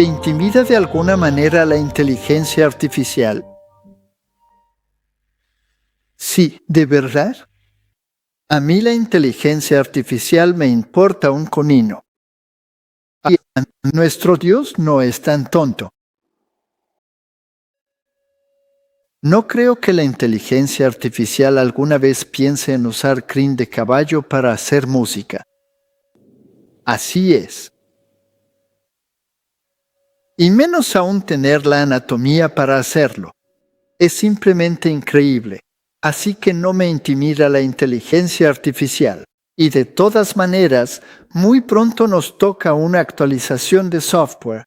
¿Te intimida de alguna manera la inteligencia artificial? Sí, ¿de verdad? A mí la inteligencia artificial me importa un comino. Y nuestro Dios no es tan tonto. No creo que la inteligencia artificial alguna vez piense en usar crin de caballo para hacer música. Así es. Y menos aún tener la anatomía para hacerlo. Es simplemente increíble. Así que no me intimida la inteligencia artificial. Y de todas maneras, muy pronto nos toca una actualización de software.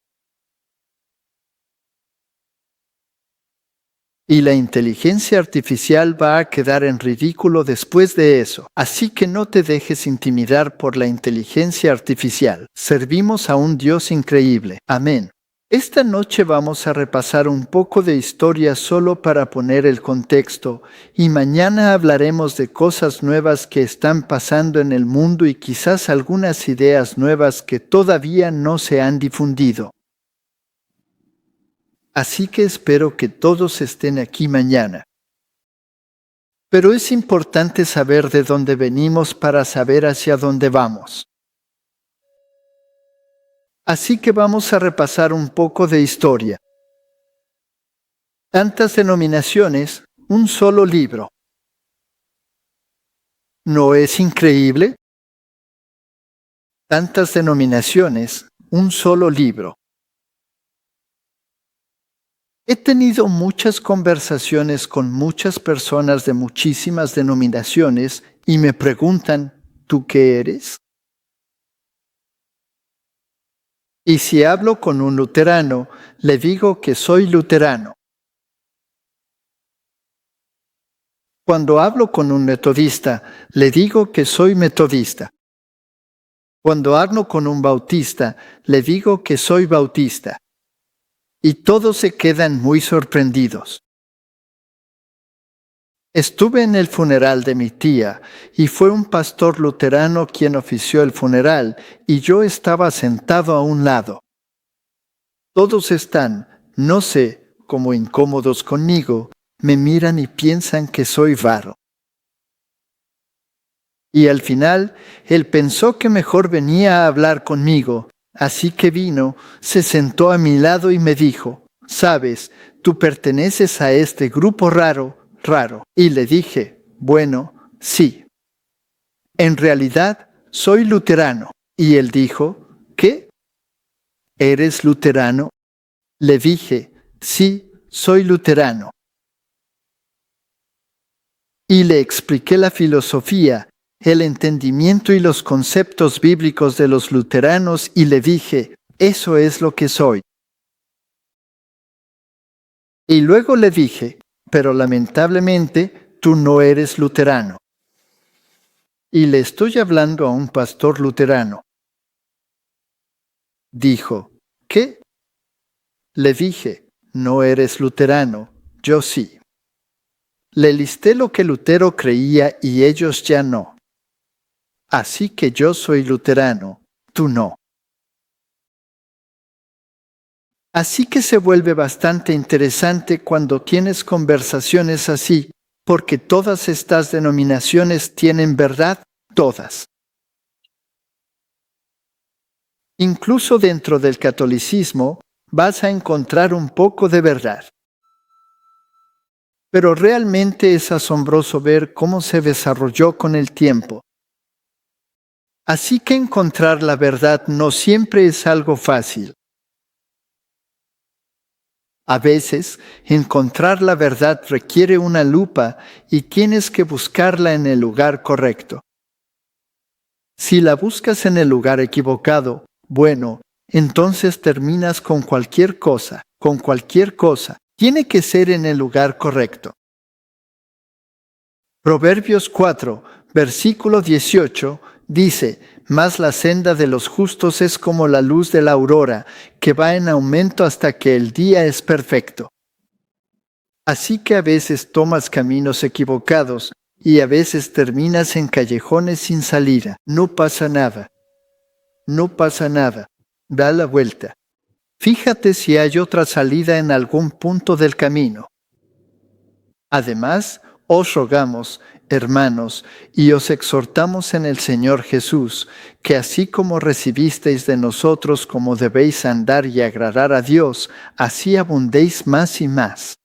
Y la inteligencia artificial va a quedar en ridículo después de eso. Así que no te dejes intimidar por la inteligencia artificial. Servimos a un Dios increíble. Amén. Esta noche vamos a repasar un poco de historia solo para poner el contexto, y mañana hablaremos de cosas nuevas que están pasando en el mundo y quizás algunas ideas nuevas que todavía no se han difundido. Así que espero que todos estén aquí mañana. Pero es importante saber de dónde venimos para saber hacia dónde vamos. Así que vamos a repasar un poco de historia. Tantas denominaciones, un solo libro. ¿No es increíble? Tantas denominaciones, un solo libro. He tenido muchas conversaciones con muchas personas de muchísimas denominaciones y me preguntan, ¿tú qué eres? Y si hablo con un luterano, le digo que soy luterano. Cuando hablo con un metodista, le digo que soy metodista. Cuando hablo con un bautista, le digo que soy bautista. Y todos se quedan muy sorprendidos. Estuve en el funeral de mi tía y fue un pastor luterano quien ofició el funeral y yo estaba sentado a un lado. Todos están, no sé, como incómodos conmigo, me miran y piensan que soy varo. Y al final, él pensó que mejor venía a hablar conmigo, así que vino, se sentó a mi lado y me dijo, «Sabes, tú perteneces a este grupo raro». Y le dije, «Bueno, sí. En realidad, soy luterano». Y él dijo, «¿Qué? ¿Eres luterano?» Le dije, «Sí, soy luterano». Y le expliqué la filosofía, el entendimiento y los conceptos bíblicos de los luteranos y le dije, «Eso es lo que soy». Y luego le dije, «Pero lamentablemente tú no eres luterano». Y le estoy hablando a un pastor luterano. Dijo, «¿Qué?» Le dije, «No eres luterano, yo sí». Le listé lo que Lutero creía y ellos ya no. Así que yo soy luterano, tú no. Así que se vuelve bastante interesante cuando tienes conversaciones así, porque todas estas denominaciones tienen verdad, todas. Incluso dentro del catolicismo vas a encontrar un poco de verdad. Pero realmente es asombroso ver cómo se desarrolló con el tiempo. Así que encontrar la verdad no siempre es algo fácil. A veces, encontrar la verdad requiere una lupa y tienes que buscarla en el lugar correcto. Si la buscas en el lugar equivocado, bueno, entonces terminas con cualquier cosa, Tiene que ser en el lugar correcto. Proverbios 4, versículo 18, dice, «Mas la senda de los justos es como la luz de la aurora, que va en aumento hasta que el día es perfecto». Así que a veces tomas caminos equivocados y a veces terminas en callejones sin salida. No pasa nada. No pasa nada. Da la vuelta. Fíjate si hay otra salida en algún punto del camino. Además, os rogamos, hermanos, y os exhortamos en el Señor Jesús, que así como recibisteis de nosotros como debéis andar y agradar a Dios, así abundéis más y más.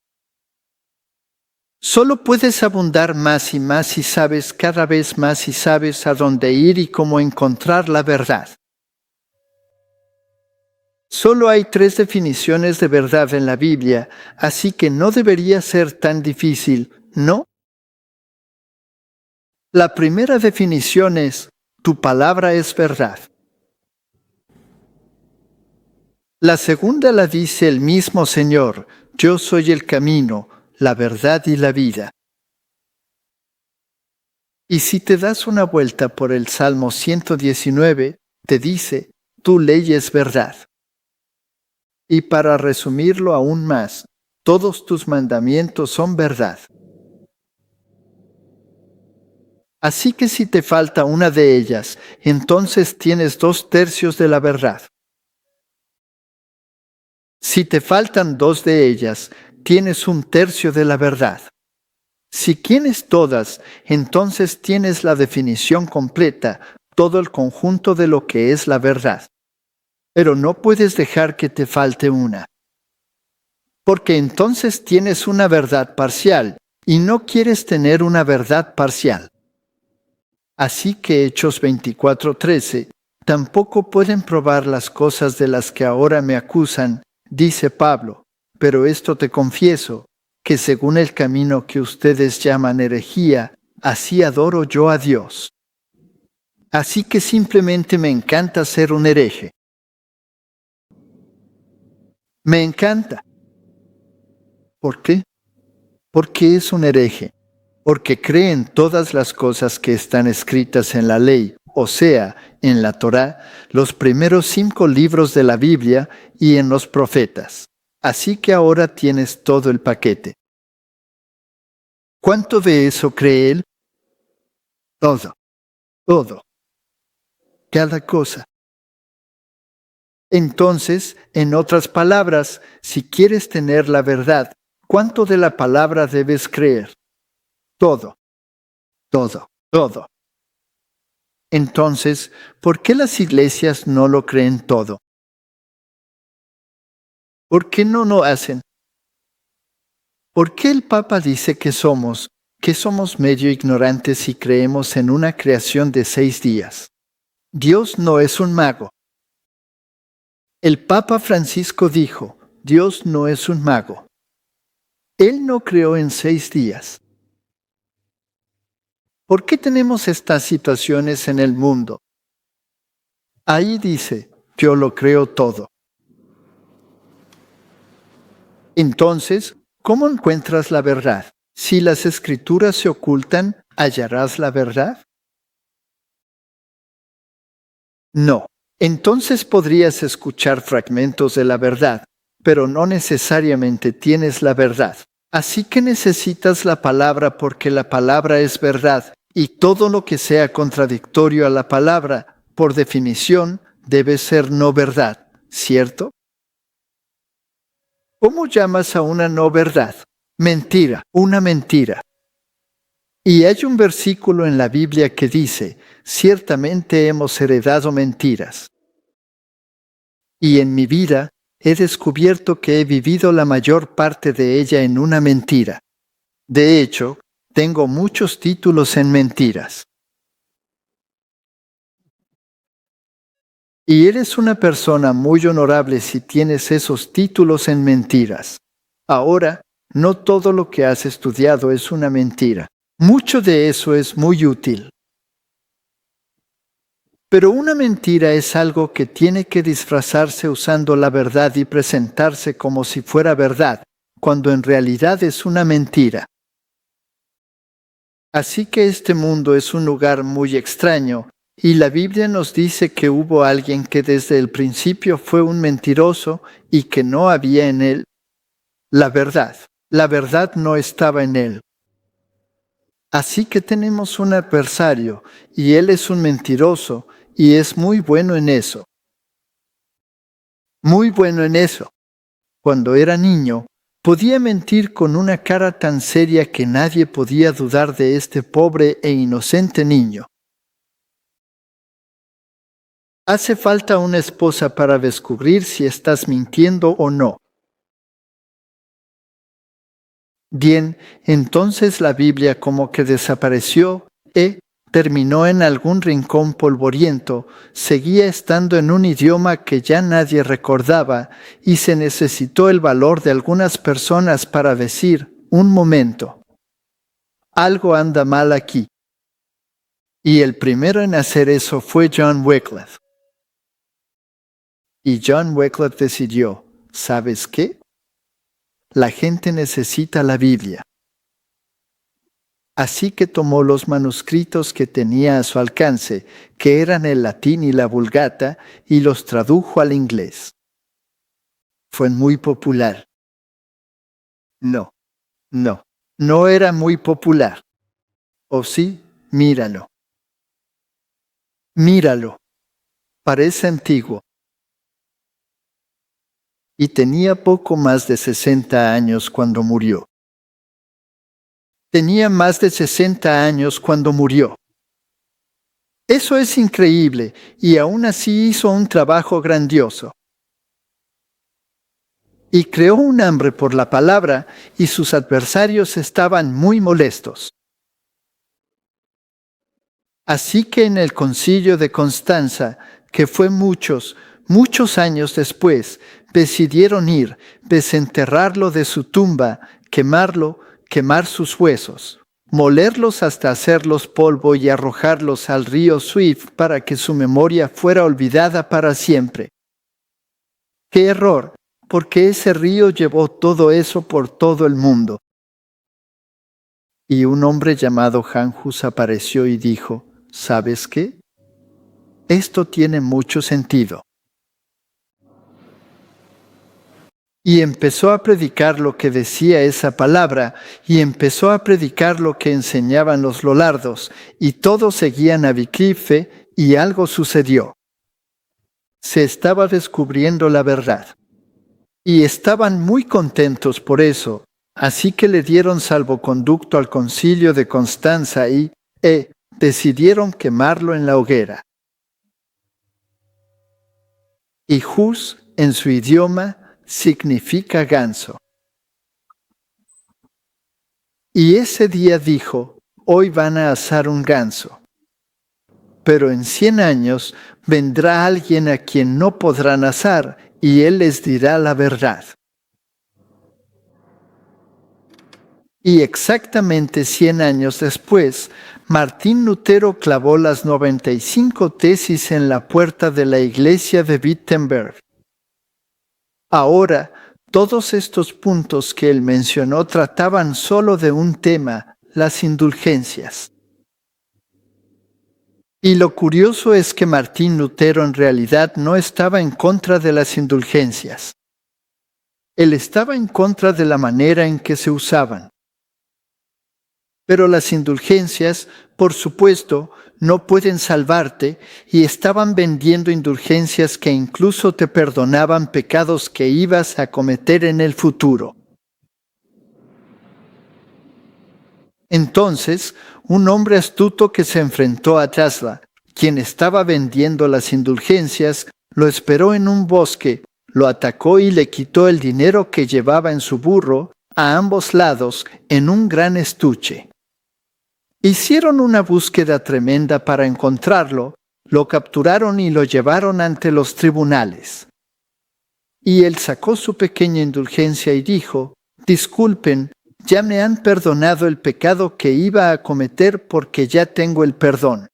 Solo puedes abundar más y más si sabes cada vez más y sabes a dónde ir y cómo encontrar la verdad. Solo hay 3 definiciones de verdad en la Biblia, así que no debería ser tan difícil, ¿no? La primera definición es, tu palabra es verdad. La segunda la dice el mismo Señor, yo soy el camino, la verdad y la vida. Y si te das una vuelta por el Salmo 119, te dice, tu ley es verdad. Y para resumirlo aún más, todos tus mandamientos son verdad. Así que si te falta una de ellas, entonces tienes 2/3 de la verdad. Si te faltan 2 de ellas, tienes 1/3 de la verdad. Si tienes todas, entonces tienes la definición completa, todo el conjunto de lo que es la verdad. Pero no puedes dejar que te falte una. Porque entonces tienes una verdad parcial y no quieres tener una verdad parcial. Así que Hechos 24:13, tampoco pueden probar las cosas de las que ahora me acusan, dice Pablo, pero esto te confieso, que según el camino que ustedes llaman herejía, así adoro yo a Dios. Así que simplemente me encanta ser un hereje. Me encanta. ¿Por qué? Porque es un hereje. Porque cree en todas las cosas que están escritas en la ley, o sea, en la Torá, los primeros 5 libros de la Biblia y en los profetas. Así que ahora tienes todo el paquete. ¿Cuánto de eso cree él? Todo, todo, cada cosa. Entonces, en otras palabras, si quieres tener la verdad, ¿cuánto de la palabra debes creer? Todo, todo, todo. Entonces, ¿por qué las iglesias no lo creen todo? ¿Por qué no lo hacen? ¿Por qué el Papa dice que somos medio ignorantes y creemos en una creación de 6 días? Dios no es un mago. El Papa Francisco dijo, Dios no es un mago. Él no creó en 6 días. ¿Por qué tenemos estas situaciones en el mundo? Ahí dice, yo lo creo todo. Entonces, ¿cómo encuentras la verdad? Si las escrituras se ocultan, ¿hallarás la verdad? No. Entonces podrías escuchar fragmentos de la verdad, pero no necesariamente tienes la verdad. Así que necesitas la palabra porque la palabra es verdad, y todo lo que sea contradictorio a la palabra, por definición, debe ser no verdad, ¿cierto? ¿Cómo llamas a una no verdad? Mentira, una mentira. Y hay un versículo en la Biblia que dice, ciertamente hemos heredado mentiras. Y en mi vida he descubierto que he vivido la mayor parte de ella en una mentira. De hecho, tengo muchos títulos en mentiras. Y eres una persona muy honorable si tienes esos títulos en mentiras. Ahora, no todo lo que has estudiado es una mentira. Mucho de eso es muy útil. Pero una mentira es algo que tiene que disfrazarse usando la verdad y presentarse como si fuera verdad, cuando en realidad es una mentira. Así que este mundo es un lugar muy extraño, y la Biblia nos dice que hubo alguien que desde el principio fue un mentiroso y que no había en él la verdad. La verdad no estaba en él. Así que tenemos un adversario, y él es un mentiroso, y es muy bueno en eso. Muy bueno en eso. Cuando era niño, podía mentir con una cara tan seria que nadie podía dudar de este pobre e inocente niño. Hace falta una esposa para descubrir si estás mintiendo o no. Bien, entonces la Biblia como que desapareció terminó en algún rincón polvoriento, seguía estando en un idioma que ya nadie recordaba y se necesitó el valor de algunas personas para decir, un momento, algo anda mal aquí. Y el primero en hacer eso fue John Wycliffe. Y John Wycliffe decidió, ¿sabes qué? La gente necesita la Biblia. Así que tomó los manuscritos que tenía a su alcance, que eran el latín y la vulgata, y los tradujo al inglés. Fue muy popular. No era muy popular. ¿O sí? Míralo. Míralo. Parece antiguo. Y tenía poco más de 60 años cuando murió. Tenía más de 60 años cuando murió. Eso es increíble, y aún así hizo un trabajo grandioso. Y creó un hambre por la palabra, y sus adversarios estaban muy molestos. Así que en el concilio de Constanza, que fue muchos años después, decidieron ir, desenterrarlo de su tumba, quemarlo, quemar sus huesos, molerlos hasta hacerlos polvo y arrojarlos al río Swift para que su memoria fuera olvidada para siempre. ¡Qué error! Porque ese río llevó todo eso por todo el mundo. Y un hombre llamado Han Hus apareció y dijo, ¿sabes qué? Esto tiene mucho sentido. Y empezó a predicar lo que decía esa palabra, y empezó a predicar lo que enseñaban los Lollardos, y todos seguían a Wycliffe, y algo sucedió. Se estaba descubriendo la verdad. Y estaban muy contentos por eso, así que le dieron salvoconducto al concilio de Constanza y decidieron quemarlo en la hoguera. Y Hus, en su idioma, significa ganso. Y ese día dijo, hoy van a asar un ganso. Pero en 100 años vendrá alguien a quien no podrán asar, y él les dirá la verdad. Y exactamente 100 años después, Martín Lutero clavó las 95 tesis en la puerta de la iglesia de Wittenberg. Ahora, todos estos puntos que él mencionó trataban solo de un tema, las indulgencias. Y lo curioso es que Martín Lutero en realidad no estaba en contra de las indulgencias. Él estaba en contra de la manera en que se usaban. Pero las indulgencias, por supuesto, no pueden salvarte, y estaban vendiendo indulgencias que incluso te perdonaban pecados que ibas a cometer en el futuro. Entonces, un hombre astuto que se enfrentó a Tesla, quien estaba vendiendo las indulgencias, lo esperó en un bosque, lo atacó y le quitó el dinero que llevaba en su burro a ambos lados en un gran estuche. Hicieron una búsqueda tremenda para encontrarlo, lo capturaron y lo llevaron ante los tribunales. Y él sacó su pequeña indulgencia y dijo, disculpen, ya me han perdonado el pecado que iba a cometer porque ya tengo el perdón.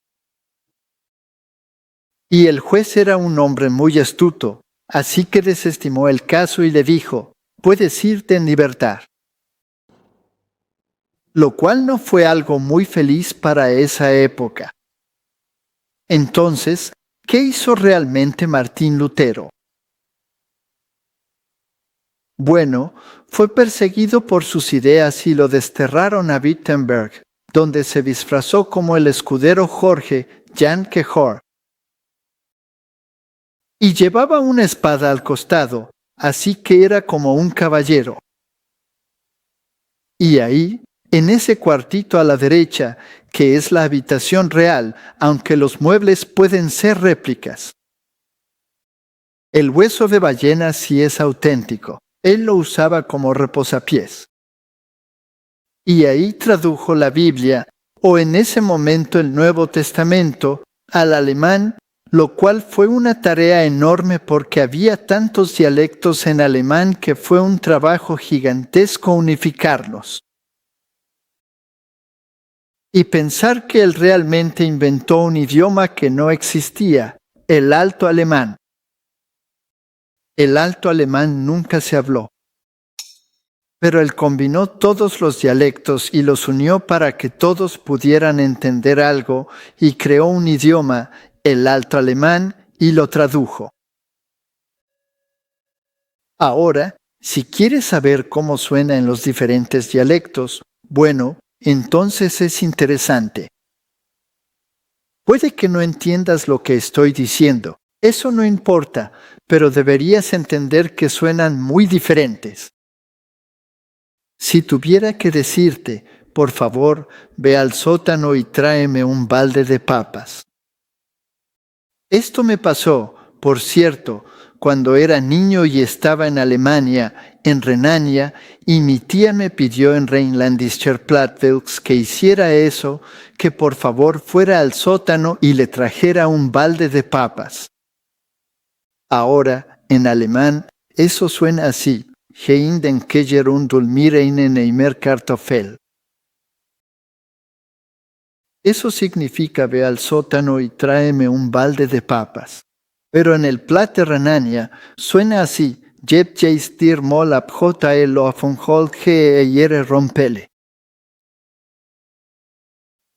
Y el juez era un hombre muy astuto, así que desestimó el caso y le dijo, puedes irte en libertad. Lo cual no fue algo muy feliz para esa época. Entonces, ¿qué hizo realmente Martín Lutero? Bueno, fue perseguido por sus ideas y lo desterraron a Wittenberg, donde se disfrazó como el escudero Jorge Jan Kejor. Y llevaba una espada al costado, así que era como un caballero. Y ahí, en ese cuartito a la derecha, que es la habitación real, aunque los muebles pueden ser réplicas. El hueso de ballena sí es auténtico. Él lo usaba como reposapiés. Y ahí tradujo la Biblia, o en ese momento el Nuevo Testamento, al alemán, lo cual fue una tarea enorme porque había tantos dialectos en alemán que fue un trabajo gigantesco unificarlos. Y pensar que él realmente inventó un idioma que no existía, el alto alemán. El alto alemán nunca se habló. Pero él combinó todos los dialectos y los unió para que todos pudieran entender algo y creó un idioma, el alto alemán, y lo tradujo. Ahora, si quieres saber cómo suena en los diferentes dialectos, bueno, entonces es interesante. Puede que no entiendas lo que estoy diciendo. Eso no importa, pero deberías entender que suenan muy diferentes. Si tuviera que decirte, por favor, ve al sótano y tráeme un balde de papas. Esto me pasó, por cierto, cuando era niño y estaba en Alemania, en Renania, y mi tía me pidió en Rheinlandischer Plattwilks que hiciera eso, que por favor fuera al sótano y le trajera un balde de papas. Ahora, en alemán, eso suena así. Geh in den Keller und hol mir eine Neimer Kartoffel. Eso significa ve al sótano y tráeme un balde de papas. Pero en el Platte Renania suena así. Jeb jeis dir mol ab JL of un hol ge eyere rompele.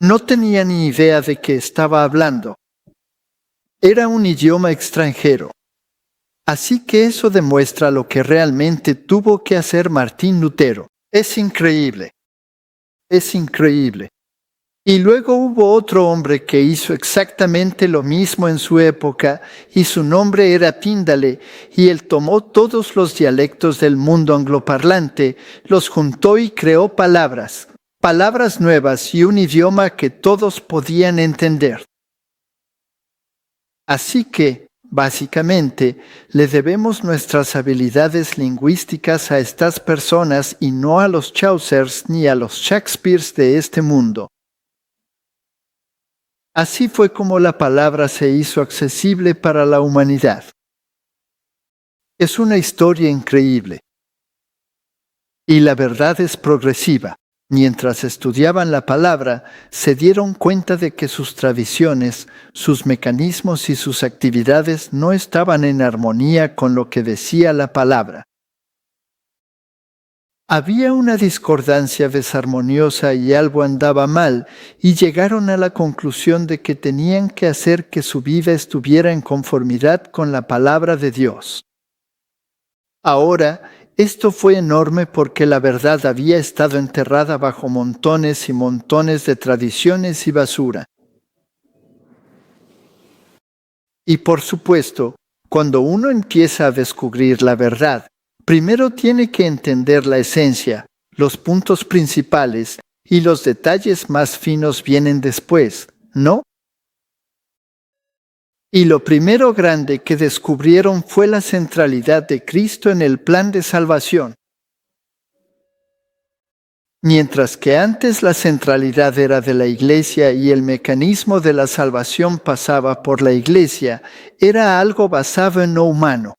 No tenía ni idea de qué estaba hablando. Era un idioma extranjero. Así que eso demuestra lo que realmente tuvo que hacer Martín Lutero. Es increíble. Es increíble. Y luego hubo otro hombre que hizo exactamente lo mismo en su época, y su nombre era Tyndale, y él tomó todos los dialectos del mundo angloparlante, los juntó y creó palabras nuevas y un idioma que todos podían entender. Así que, básicamente, le debemos nuestras habilidades lingüísticas a estas personas y no a los Chaucers ni a los Shakespeares de este mundo. Así fue como la palabra se hizo accesible para la humanidad. Es una historia increíble. Y la verdad es progresiva. Mientras estudiaban la palabra, se dieron cuenta de que sus tradiciones, sus mecanismos y sus actividades no estaban en armonía con lo que decía la palabra. Había una discordancia desarmoniosa y algo andaba mal, y llegaron a la conclusión de que tenían que hacer que su vida estuviera en conformidad con la palabra de Dios. Ahora, esto fue enorme porque la verdad había estado enterrada bajo montones y montones de tradiciones y basura. Y por supuesto, cuando uno empieza a descubrir la verdad, primero tiene que entender la esencia, los puntos principales, y los detalles más finos vienen después, ¿no? Y lo primero grande que descubrieron fue la centralidad de Cristo en el plan de salvación. Mientras que antes la centralidad era de la Iglesia y el mecanismo de la salvación pasaba por la Iglesia, era algo basado en lo humano.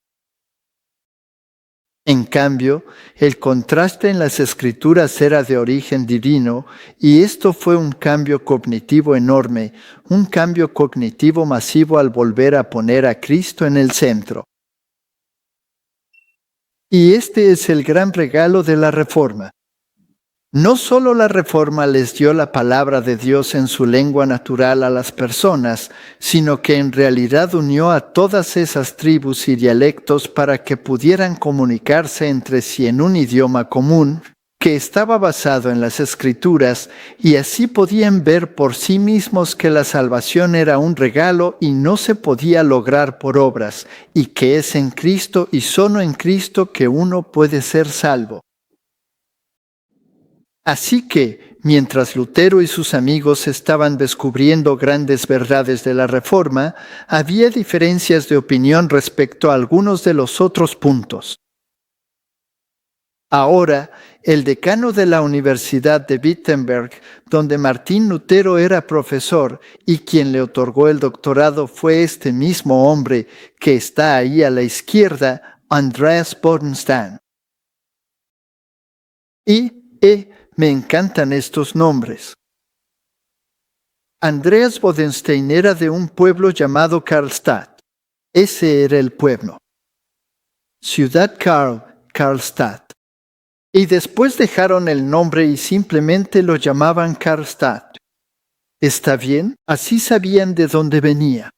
En cambio, el contraste en las Escrituras era de origen divino, y esto fue un cambio cognitivo enorme, un cambio cognitivo masivo al volver a poner a Cristo en el centro. Y este es el gran regalo de la Reforma. No solo la Reforma les dio la palabra de Dios en su lengua natural a las personas, sino que en realidad unió a todas esas tribus y dialectos para que pudieran comunicarse entre sí en un idioma común, que estaba basado en las Escrituras, y así podían ver por sí mismos que la salvación era un regalo y no se podía lograr por obras, y que es en Cristo y solo en Cristo que uno puede ser salvo. Así que, mientras Lutero y sus amigos estaban descubriendo grandes verdades de la Reforma, había diferencias de opinión respecto a algunos de los otros puntos. Ahora, el decano de la Universidad de Wittenberg, donde Martín Lutero era profesor y quien le otorgó el doctorado fue este mismo hombre que está ahí a la izquierda, Andreas Bodenstein. Me encantan estos nombres. Andreas Bodenstein era de un pueblo llamado Karlstadt. Ese era el pueblo. Ciudad Karlstadt. Y después dejaron el nombre y simplemente lo llamaban Karlstadt. ¿Está bien? Así sabían de dónde venía.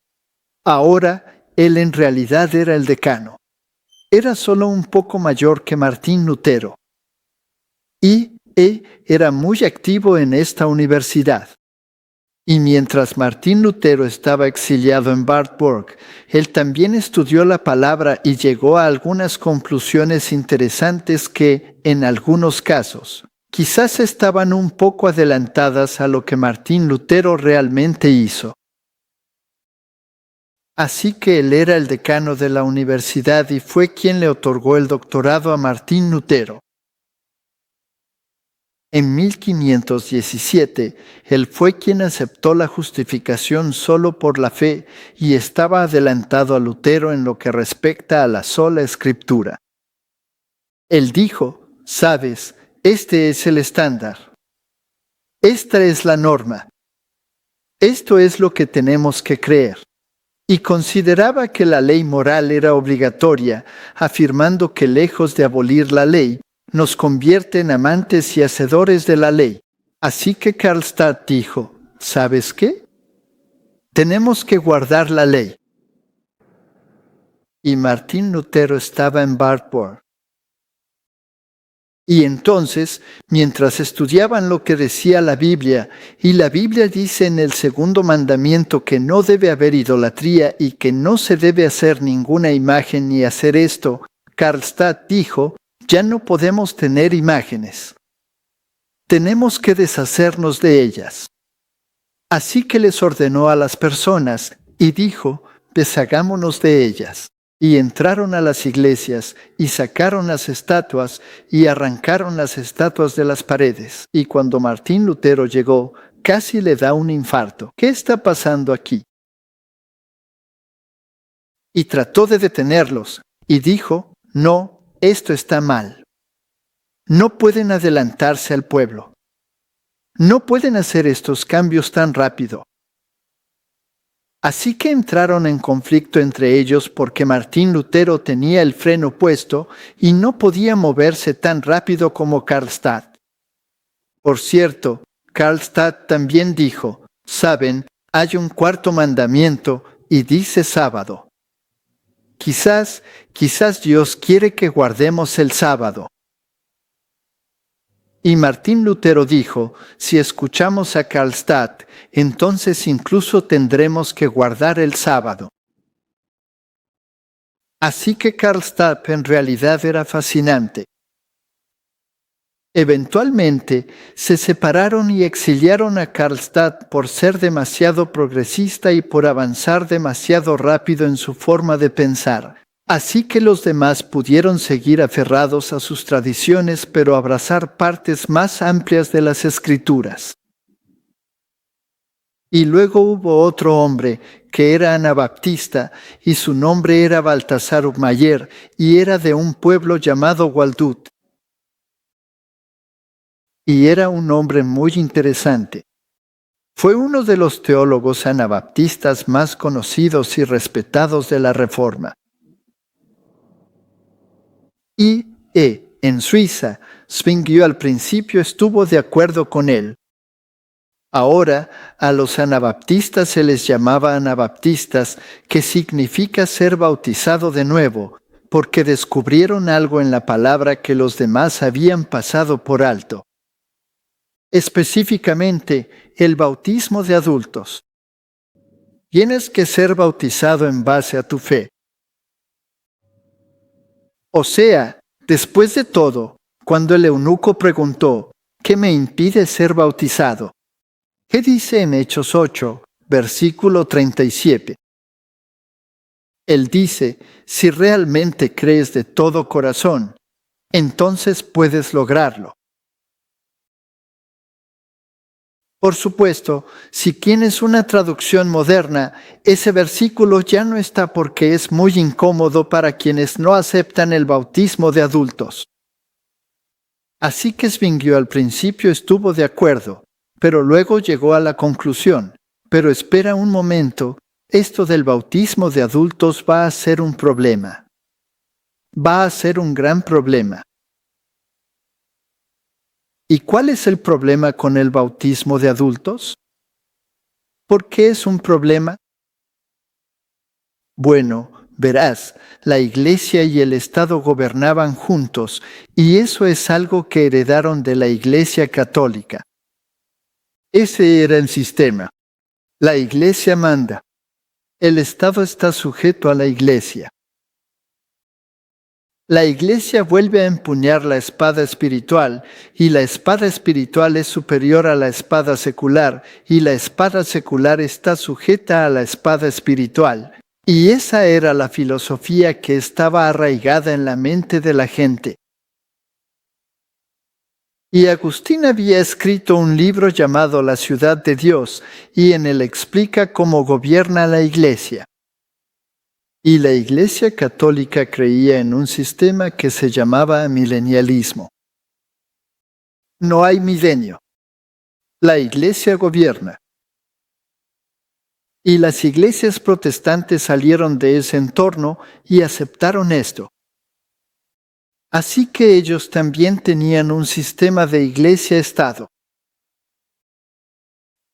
Ahora, él en realidad era el decano. Era solo un poco mayor que Martín Lutero. Era muy activo en esta universidad. Y mientras Martín Lutero estaba exiliado en Wartburg, él también estudió la palabra y llegó a algunas conclusiones interesantes que, en algunos casos, quizás estaban un poco adelantadas a lo que Martín Lutero realmente hizo. Así que él era el decano de la universidad y fue quien le otorgó el doctorado a Martín Lutero. En 1517, él fue quien aceptó la justificación solo por la fe y estaba adelantado a Lutero en lo que respecta a la sola Escritura. Él dijo, sabes, este es el estándar. Esta es la norma. Esto es lo que tenemos que creer. Y consideraba que la ley moral era obligatoria, afirmando que lejos de abolir la ley, nos convierte en amantes y hacedores de la ley. Así que Karlstadt dijo, ¿sabes qué? Tenemos que guardar la ley. Y Martín Lutero estaba en Wartburg. Y entonces, mientras estudiaban lo que decía la Biblia, y la Biblia dice en el segundo mandamiento que no debe haber idolatría y que no se debe hacer ninguna imagen ni hacer esto, Karlstadt dijo, ya no podemos tener imágenes. Tenemos que deshacernos de ellas. Así que les ordenó a las personas y dijo, deshagámonos de ellas. Y entraron a las iglesias y sacaron las estatuas y arrancaron las estatuas de las paredes. Y cuando Martín Lutero llegó, casi le da un infarto. ¿Qué está pasando aquí? Y trató de detenerlos y dijo, no, esto está mal. No pueden adelantarse al pueblo. No pueden hacer estos cambios tan rápido. Así que entraron en conflicto entre ellos porque Martín Lutero tenía el freno puesto y no podía moverse tan rápido como Karlstadt. Por cierto, Karlstadt también dijo, saben, hay un cuarto mandamiento y dice sábado. Quizás Dios quiere que guardemos el sábado. Y Martín Lutero dijo, si escuchamos a Karlstadt, entonces incluso tendremos que guardar el sábado. Así que Karlstadt en realidad era fascinante. Eventualmente, se separaron y exiliaron a Karlstadt por ser demasiado progresista y por avanzar demasiado rápido en su forma de pensar. Así que los demás pudieron seguir aferrados a sus tradiciones, pero abrazar partes más amplias de las Escrituras. Y luego hubo otro hombre que era anabaptista, y su nombre era Baltasar Mayer, y era de un pueblo llamado Waldut. Y era un hombre muy interesante. Fue uno de los teólogos anabaptistas más conocidos y respetados de la Reforma. En Suiza, Zwinglio al principio estuvo de acuerdo con él. Ahora, a los anabaptistas se les llamaba anabaptistas, que significa ser bautizado de nuevo, porque descubrieron algo en la palabra que los demás habían pasado por alto. Específicamente, el bautismo de adultos. Tienes que ser bautizado en base a tu fe. O sea, después de todo, cuando el eunuco preguntó, ¿qué me impide ser bautizado? ¿Qué dice en Hechos 8, versículo 37? Él dice, si realmente crees de todo corazón, entonces puedes lograrlo. Por supuesto, si tienes una traducción moderna, ese versículo ya no está porque es muy incómodo para quienes no aceptan el bautismo de adultos. Así que Zwinglio al principio estuvo de acuerdo, pero luego llegó a la conclusión, pero espera un momento, esto del bautismo de adultos va a ser un problema. Va a ser un gran problema. ¿Y cuál es el problema con el bautismo de adultos? ¿Por qué es un problema? Bueno, verás, la Iglesia y el Estado gobernaban juntos, y eso es algo que heredaron de la Iglesia católica. Ese era el sistema. La Iglesia manda. El Estado está sujeto a la Iglesia. La Iglesia vuelve a empuñar la espada espiritual, y la espada espiritual es superior a la espada secular, y la espada secular está sujeta a la espada espiritual. Y esa era la filosofía que estaba arraigada en la mente de la gente. Y Agustín había escrito un libro llamado La ciudad de Dios, y en él explica cómo gobierna la Iglesia. Y la Iglesia católica creía en un sistema que se llamaba milenialismo. No hay milenio. La Iglesia gobierna. Y las iglesias protestantes salieron de ese entorno y aceptaron esto. Así que ellos también tenían un sistema de iglesia-estado.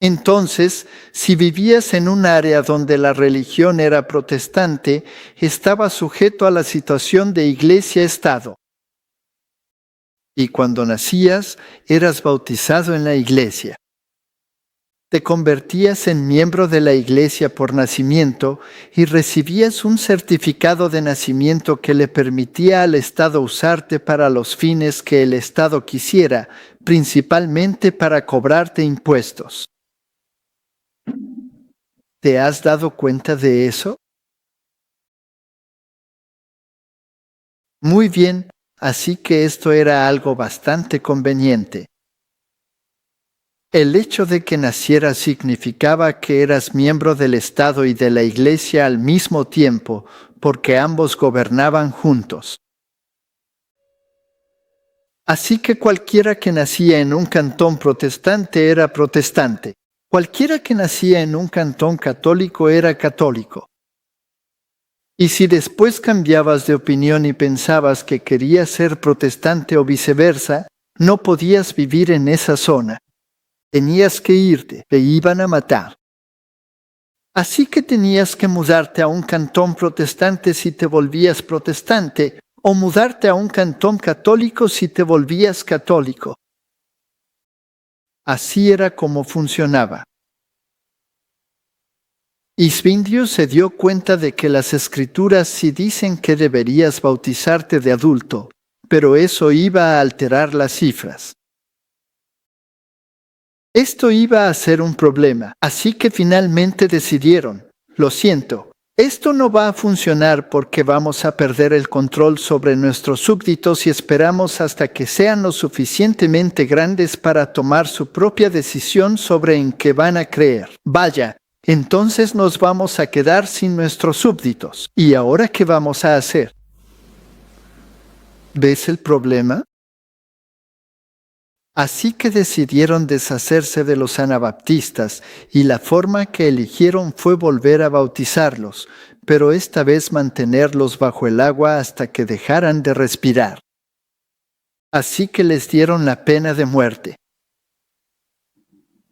Entonces, si vivías en un área donde la religión era protestante, estabas sujeto a la situación de iglesia-estado. Y cuando nacías, eras bautizado en la iglesia. Te convertías en miembro de la iglesia por nacimiento y recibías un certificado de nacimiento que le permitía al Estado usarte para los fines que el Estado quisiera, principalmente para cobrarte impuestos. ¿Te has dado cuenta de eso? Muy bien, así que esto era algo bastante conveniente. El hecho de que nacieras significaba que eras miembro del Estado y de la Iglesia al mismo tiempo, porque ambos gobernaban juntos. Así que cualquiera que nacía en un cantón protestante era protestante. Cualquiera que nacía en un cantón católico era católico. Y si después cambiabas de opinión y pensabas que querías ser protestante o viceversa, no podías vivir en esa zona. Tenías que irte, te iban a matar. Así que tenías que mudarte a un cantón protestante si te volvías protestante, o mudarte a un cantón católico si te volvías católico. Así era como funcionaba. Y Zwinglio se dio cuenta de que las Escrituras sí dicen que deberías bautizarte de adulto, pero eso iba a alterar las cifras. Esto iba a ser un problema, así que finalmente decidieron, lo siento, esto no va a funcionar porque vamos a perder el control sobre nuestros súbditos y esperamos hasta que sean lo suficientemente grandes para tomar su propia decisión sobre en qué van a creer. Vaya, entonces nos vamos a quedar sin nuestros súbditos. ¿Y ahora qué vamos a hacer? ¿Ves el problema? Así que decidieron deshacerse de los anabaptistas y la forma que eligieron fue volver a bautizarlos, pero esta vez mantenerlos bajo el agua hasta que dejaran de respirar. Así que les dieron la pena de muerte.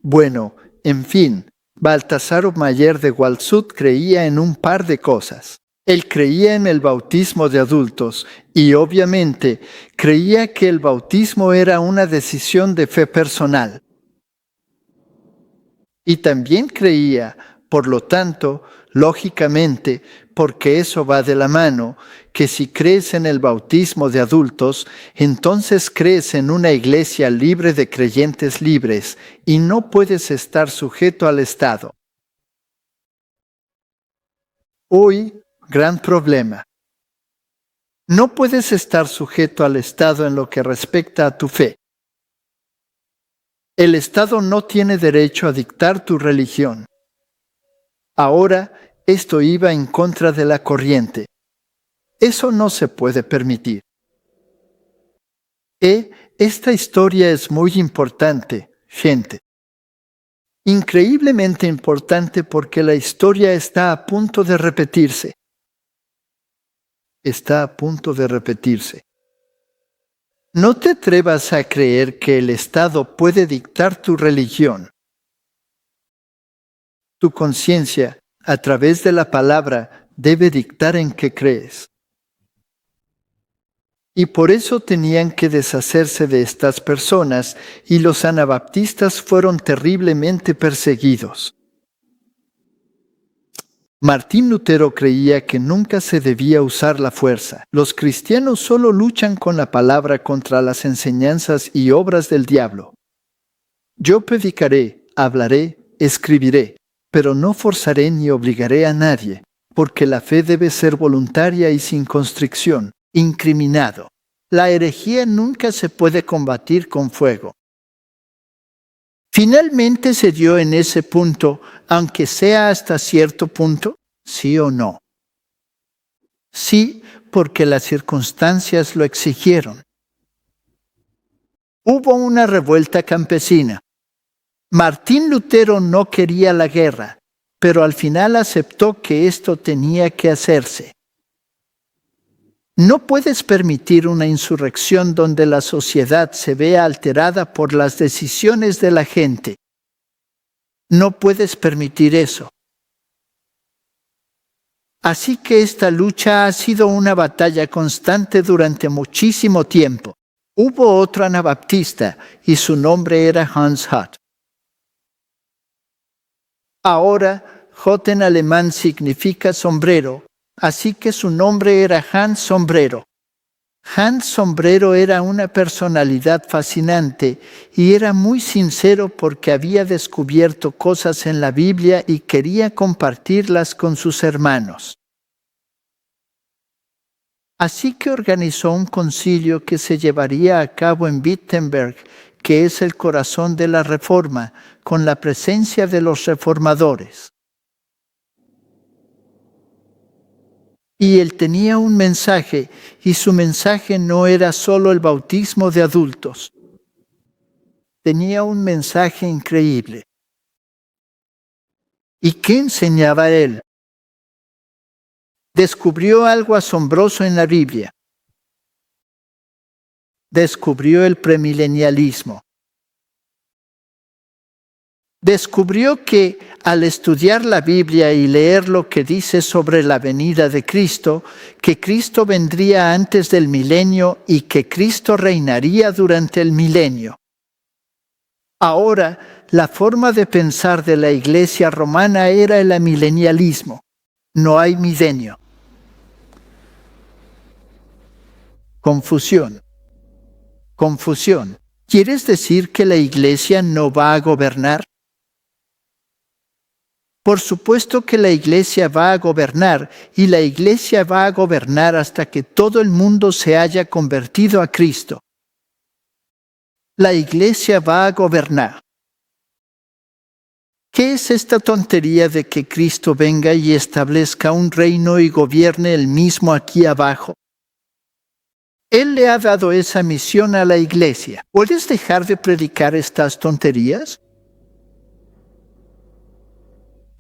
Bueno, en fin, Baltasar Mayer de Waldshut creía en un par de cosas. Él creía en el bautismo de adultos y obviamente creía que el bautismo era una decisión de fe personal. Y también creía, por lo tanto, lógicamente, porque eso va de la mano, que si crees en el bautismo de adultos, entonces crees en una iglesia libre de creyentes libres y no puedes estar sujeto al Estado. Hoy, gran problema. No puedes estar sujeto al Estado en lo que respecta a tu fe. El Estado no tiene derecho a dictar tu religión. Ahora, esto iba en contra de la corriente. Eso no se puede permitir. Esta historia es muy importante, gente. Increíblemente importante porque la historia está a punto de repetirse. Está a punto de repetirse. No te atrevas a creer que el Estado puede dictar tu religión. Tu conciencia, a través de la palabra, debe dictar en qué crees. Y por eso tenían que deshacerse de estas personas, y los anabaptistas fueron terriblemente perseguidos. Martín Lutero creía que nunca se debía usar la fuerza. Los cristianos solo luchan con la palabra contra las enseñanzas y obras del diablo. Yo predicaré, hablaré, escribiré, pero no forzaré ni obligaré a nadie, porque la fe debe ser voluntaria y sin constricción. Incriminado. La herejía nunca se puede combatir con fuego. Finalmente se dio en ese punto, aunque sea hasta cierto punto, sí o no. Sí, porque las circunstancias lo exigieron. Hubo una revuelta campesina. Martín Lutero no quería la guerra, pero al final aceptó que esto tenía que hacerse. No puedes permitir una insurrección donde la sociedad se vea alterada por las decisiones de la gente. No puedes permitir eso. Así que esta lucha ha sido una batalla constante durante muchísimo tiempo. Hubo otro anabaptista y su nombre era Hans Hut. Ahora, Hut en alemán significa sombrero. Así que su nombre era Hans Sombrero. Hans Sombrero era una personalidad fascinante y era muy sincero porque había descubierto cosas en la Biblia y quería compartirlas con sus hermanos. Así que organizó un concilio que se llevaría a cabo en Wittenberg, que es el corazón de la Reforma, con la presencia de los reformadores. Y él tenía un mensaje, y su mensaje no era solo el bautismo de adultos. Tenía un mensaje increíble. ¿Y qué enseñaba él? Descubrió algo asombroso en la Biblia. Descubrió el premilenialismo. Descubrió que al estudiar la Biblia y leer lo que dice sobre la venida de Cristo, que Cristo vendría antes del milenio y que Cristo reinaría durante el milenio. Ahora, la forma de pensar de la Iglesia romana era el amilenialismo. No hay milenio. Confusión. Confusión. ¿Quieres decir que la Iglesia no va a gobernar? Por supuesto que la Iglesia va a gobernar, y la Iglesia va a gobernar hasta que todo el mundo se haya convertido a Cristo. La Iglesia va a gobernar. ¿Qué es esta tontería de que Cristo venga y establezca un reino y gobierne él mismo aquí abajo? Él le ha dado esa misión a la Iglesia. ¿Puedes dejar de predicar estas tonterías?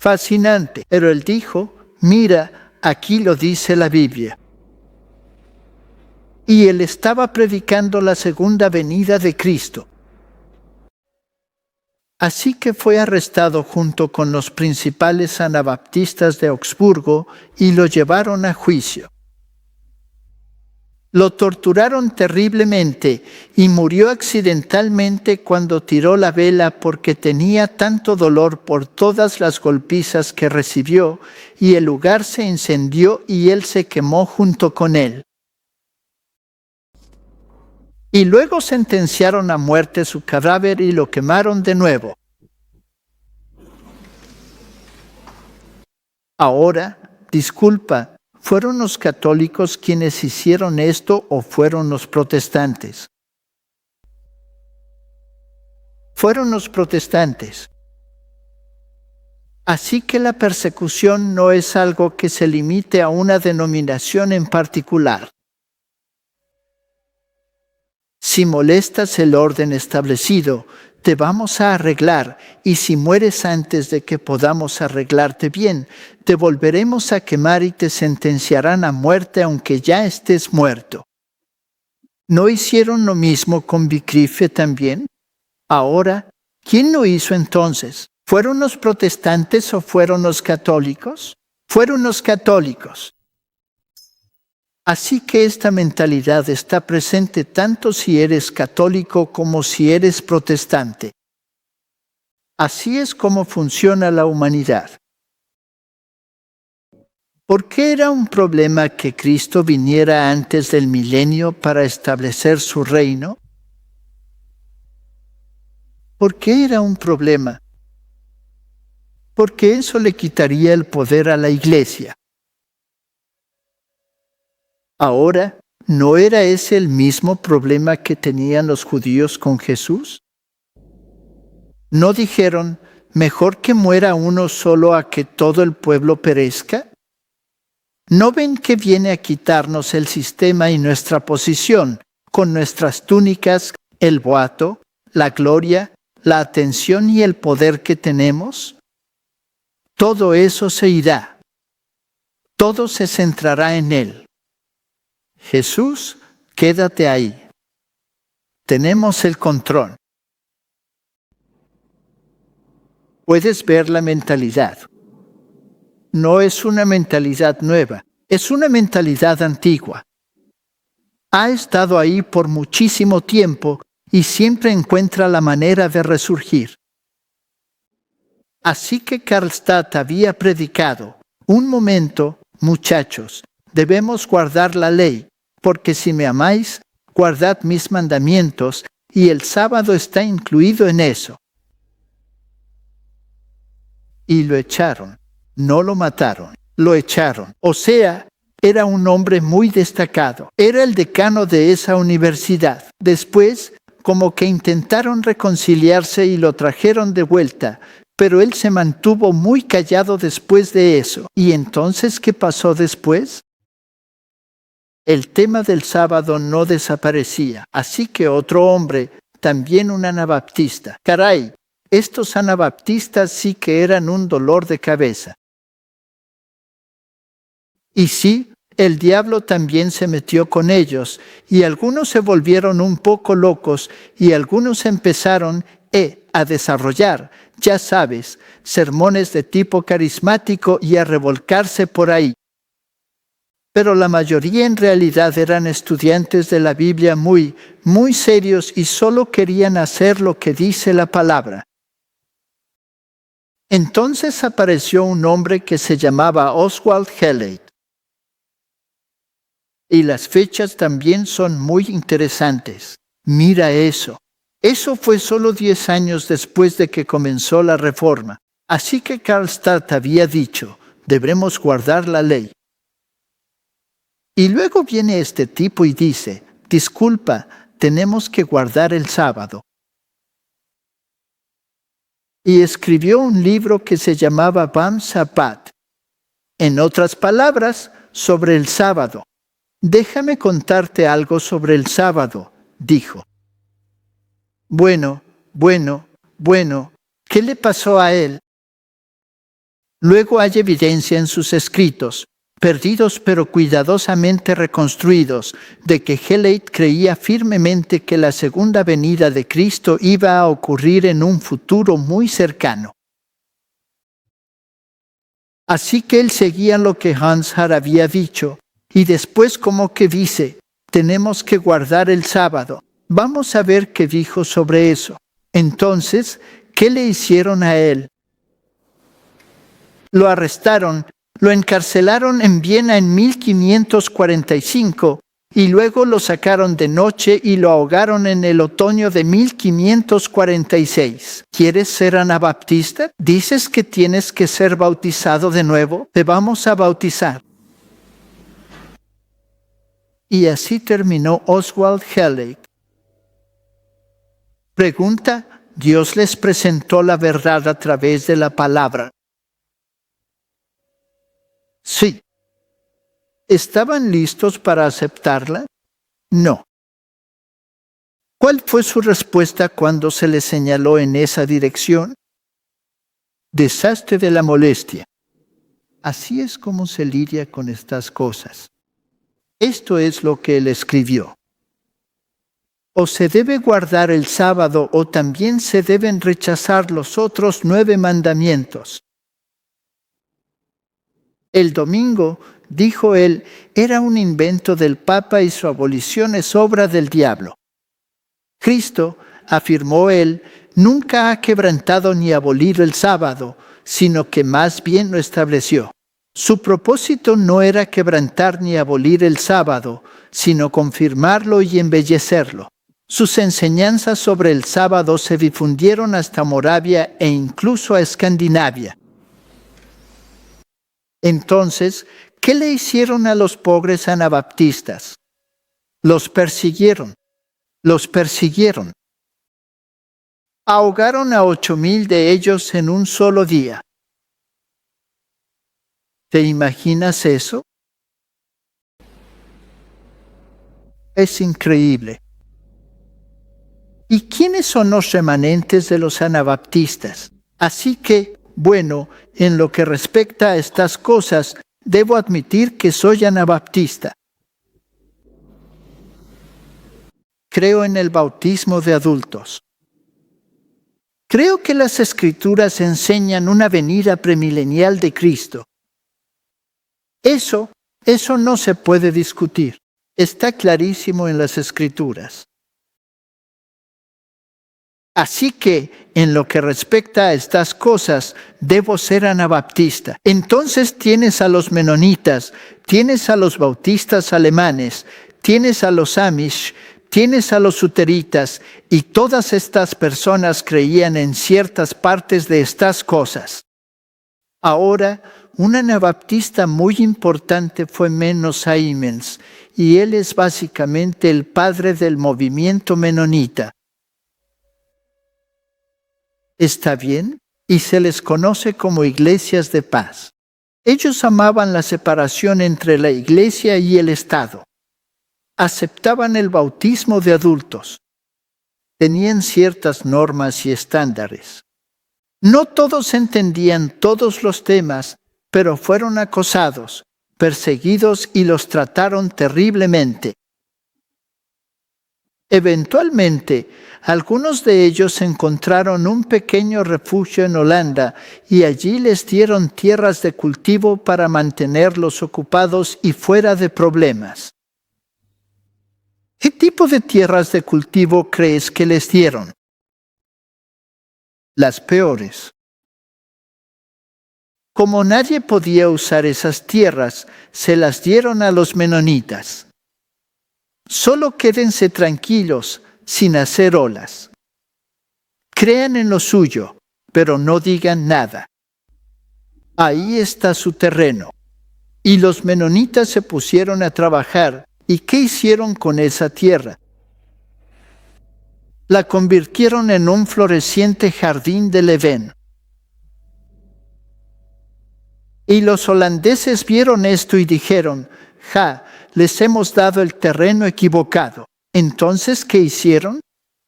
Fascinante. Pero él dijo, mira, aquí lo dice la Biblia. Y él estaba predicando la segunda venida de Cristo. Así que fue arrestado junto con los principales anabaptistas de Augsburgo y lo llevaron a juicio. Lo torturaron terriblemente y murió accidentalmente cuando tiró la vela porque tenía tanto dolor por todas las golpizas que recibió, y el lugar se incendió y él se quemó junto con él. Y luego sentenciaron a muerte su cadáver y lo quemaron de nuevo. Ahora, disculpa, ¿fueron los católicos quienes hicieron esto o fueron los protestantes? Fueron los protestantes. Así que la persecución no es algo que se limite a una denominación en particular. Si molestas el orden establecido, te vamos a arreglar, y si mueres antes de que podamos arreglarte bien, te volveremos a quemar y te sentenciarán a muerte aunque ya estés muerto. ¿No hicieron lo mismo con Wycliffe también? Ahora, ¿quién lo hizo entonces? ¿Fueron los protestantes o fueron los católicos? Fueron los católicos. Así que esta mentalidad está presente tanto si eres católico como si eres protestante. Así es como funciona la humanidad. ¿Por qué era un problema que Cristo viniera antes del milenio para establecer su reino? ¿Por qué era un problema? Porque eso le quitaría el poder a la Iglesia. Ahora, ¿no era ese el mismo problema que tenían los judíos con Jesús? ¿No dijeron, mejor que muera uno solo a que todo el pueblo perezca? ¿No ven que viene a quitarnos el sistema y nuestra posición, con nuestras túnicas, el boato, la gloria, la atención y el poder que tenemos? Todo eso se irá. Todo se centrará en Él. Jesús, quédate ahí. Tenemos el control. Puedes ver la mentalidad. No es una mentalidad nueva, es una mentalidad antigua. Ha estado ahí por muchísimo tiempo y siempre encuentra la manera de resurgir. Así que Karlstadt había predicado, un momento, muchachos, debemos guardar la ley, porque si me amáis, guardad mis mandamientos, y el sábado está incluido en eso. Y lo echaron, no lo mataron, lo echaron. O sea, era un hombre muy destacado, era el decano de esa universidad. Después, como que intentaron reconciliarse y lo trajeron de vuelta, pero él se mantuvo muy callado después de eso. ¿Y entonces qué pasó después? El tema del sábado no desaparecía, así que otro hombre, también un anabaptista. Caray, estos anabaptistas sí que eran un dolor de cabeza. Y sí, el diablo también se metió con ellos, y algunos se volvieron un poco locos, y algunos empezaron a desarrollar, ya sabes, sermones de tipo carismático y a revolcarse por ahí. Pero la mayoría en realidad eran estudiantes de la Biblia muy serios y solo querían hacer lo que dice la palabra. Entonces apareció un hombre que se llamaba Oswald Hellet. Y las fechas también son muy interesantes. Mira eso. Eso fue solo 10 años después de que comenzó la Reforma. Así que Karlstadt había dicho, debemos guardar la ley. Y luego viene este tipo y dice, disculpa, tenemos que guardar el sábado. Y escribió un libro que se llamaba Bam Sabbat. En otras palabras, sobre el sábado. Déjame contarte algo sobre el sábado, dijo. Bueno, ¿qué le pasó a él? Luego hay evidencia en sus escritos, perdidos pero cuidadosamente reconstruidos, de que Heleit creía firmemente que la segunda venida de Cristo iba a ocurrir en un futuro muy cercano. Así que él seguía lo que Hansard había dicho, y después como que dice, tenemos que guardar el sábado. Vamos a ver qué dijo sobre eso. Entonces, ¿qué le hicieron a él? Lo arrestaron, lo encarcelaron en Viena en 1545 y luego lo sacaron de noche y lo ahogaron en el otoño de 1546. ¿Quieres ser anabaptista? ¿Dices que tienes que ser bautizado de nuevo? Te vamos a bautizar. Y así terminó Oswald Heleit. Pregunta, ¿Dios les presentó la verdad a través de la palabra? Sí. ¿Estaban listos para aceptarla? No. ¿Cuál fue su respuesta cuando se les señaló en esa dirección? Deshazte de la molestia. Así es como se lidia con estas cosas. Esto es lo que él escribió. O se debe guardar el sábado o también se deben rechazar los otros 9 mandamientos. El domingo, dijo él, era un invento del Papa y su abolición es obra del diablo. Cristo, afirmó él, nunca ha quebrantado ni abolido el sábado, sino que más bien lo estableció. Su propósito no era quebrantar ni abolir el sábado, sino confirmarlo y embellecerlo. Sus enseñanzas sobre el sábado se difundieron hasta Moravia e incluso a Escandinavia. Entonces, ¿qué le hicieron a los pobres anabaptistas? Los persiguieron. Ahogaron a 8,000 de ellos en un solo día. ¿Te imaginas eso? Es increíble. ¿Y quiénes son los remanentes de los anabaptistas? Así que, bueno, en lo que respecta a estas cosas, debo admitir que soy anabaptista. Creo en el bautismo de adultos. Creo que las Escrituras enseñan una venida premilenial de Cristo. Eso no se puede discutir. Está clarísimo en las Escrituras. Así que, en lo que respecta a estas cosas, debo ser anabaptista. Entonces tienes a los menonitas, tienes a los bautistas alemanes, tienes a los Amish, tienes a los luteritas, y todas estas personas creían en ciertas partes de estas cosas. Ahora, un anabaptista muy importante fue Menno Simons, y él es básicamente el padre del movimiento menonita. ¿Está bien? Y se les conoce como iglesias de paz. Ellos amaban la separación entre la iglesia y el Estado. Aceptaban el bautismo de adultos. Tenían ciertas normas y estándares. No todos entendían todos los temas, pero fueron acosados, perseguidos y los trataron terriblemente. Eventualmente, algunos de ellos encontraron un pequeño refugio en Holanda y allí les dieron tierras de cultivo para mantenerlos ocupados y fuera de problemas. ¿Qué tipo de tierras de cultivo crees que les dieron? Las peores. Como nadie podía usar esas tierras, se las dieron a los menonitas. Solo quédense tranquilos, sin hacer olas. Crean en lo suyo, pero no digan nada. Ahí está su terreno. Y los menonitas se pusieron a trabajar. ¿Y qué hicieron con esa tierra? La convirtieron en un floreciente jardín del Edén. Y los holandeses vieron esto y dijeron, «Ja, les hemos dado el terreno equivocado». Entonces, ¿qué hicieron?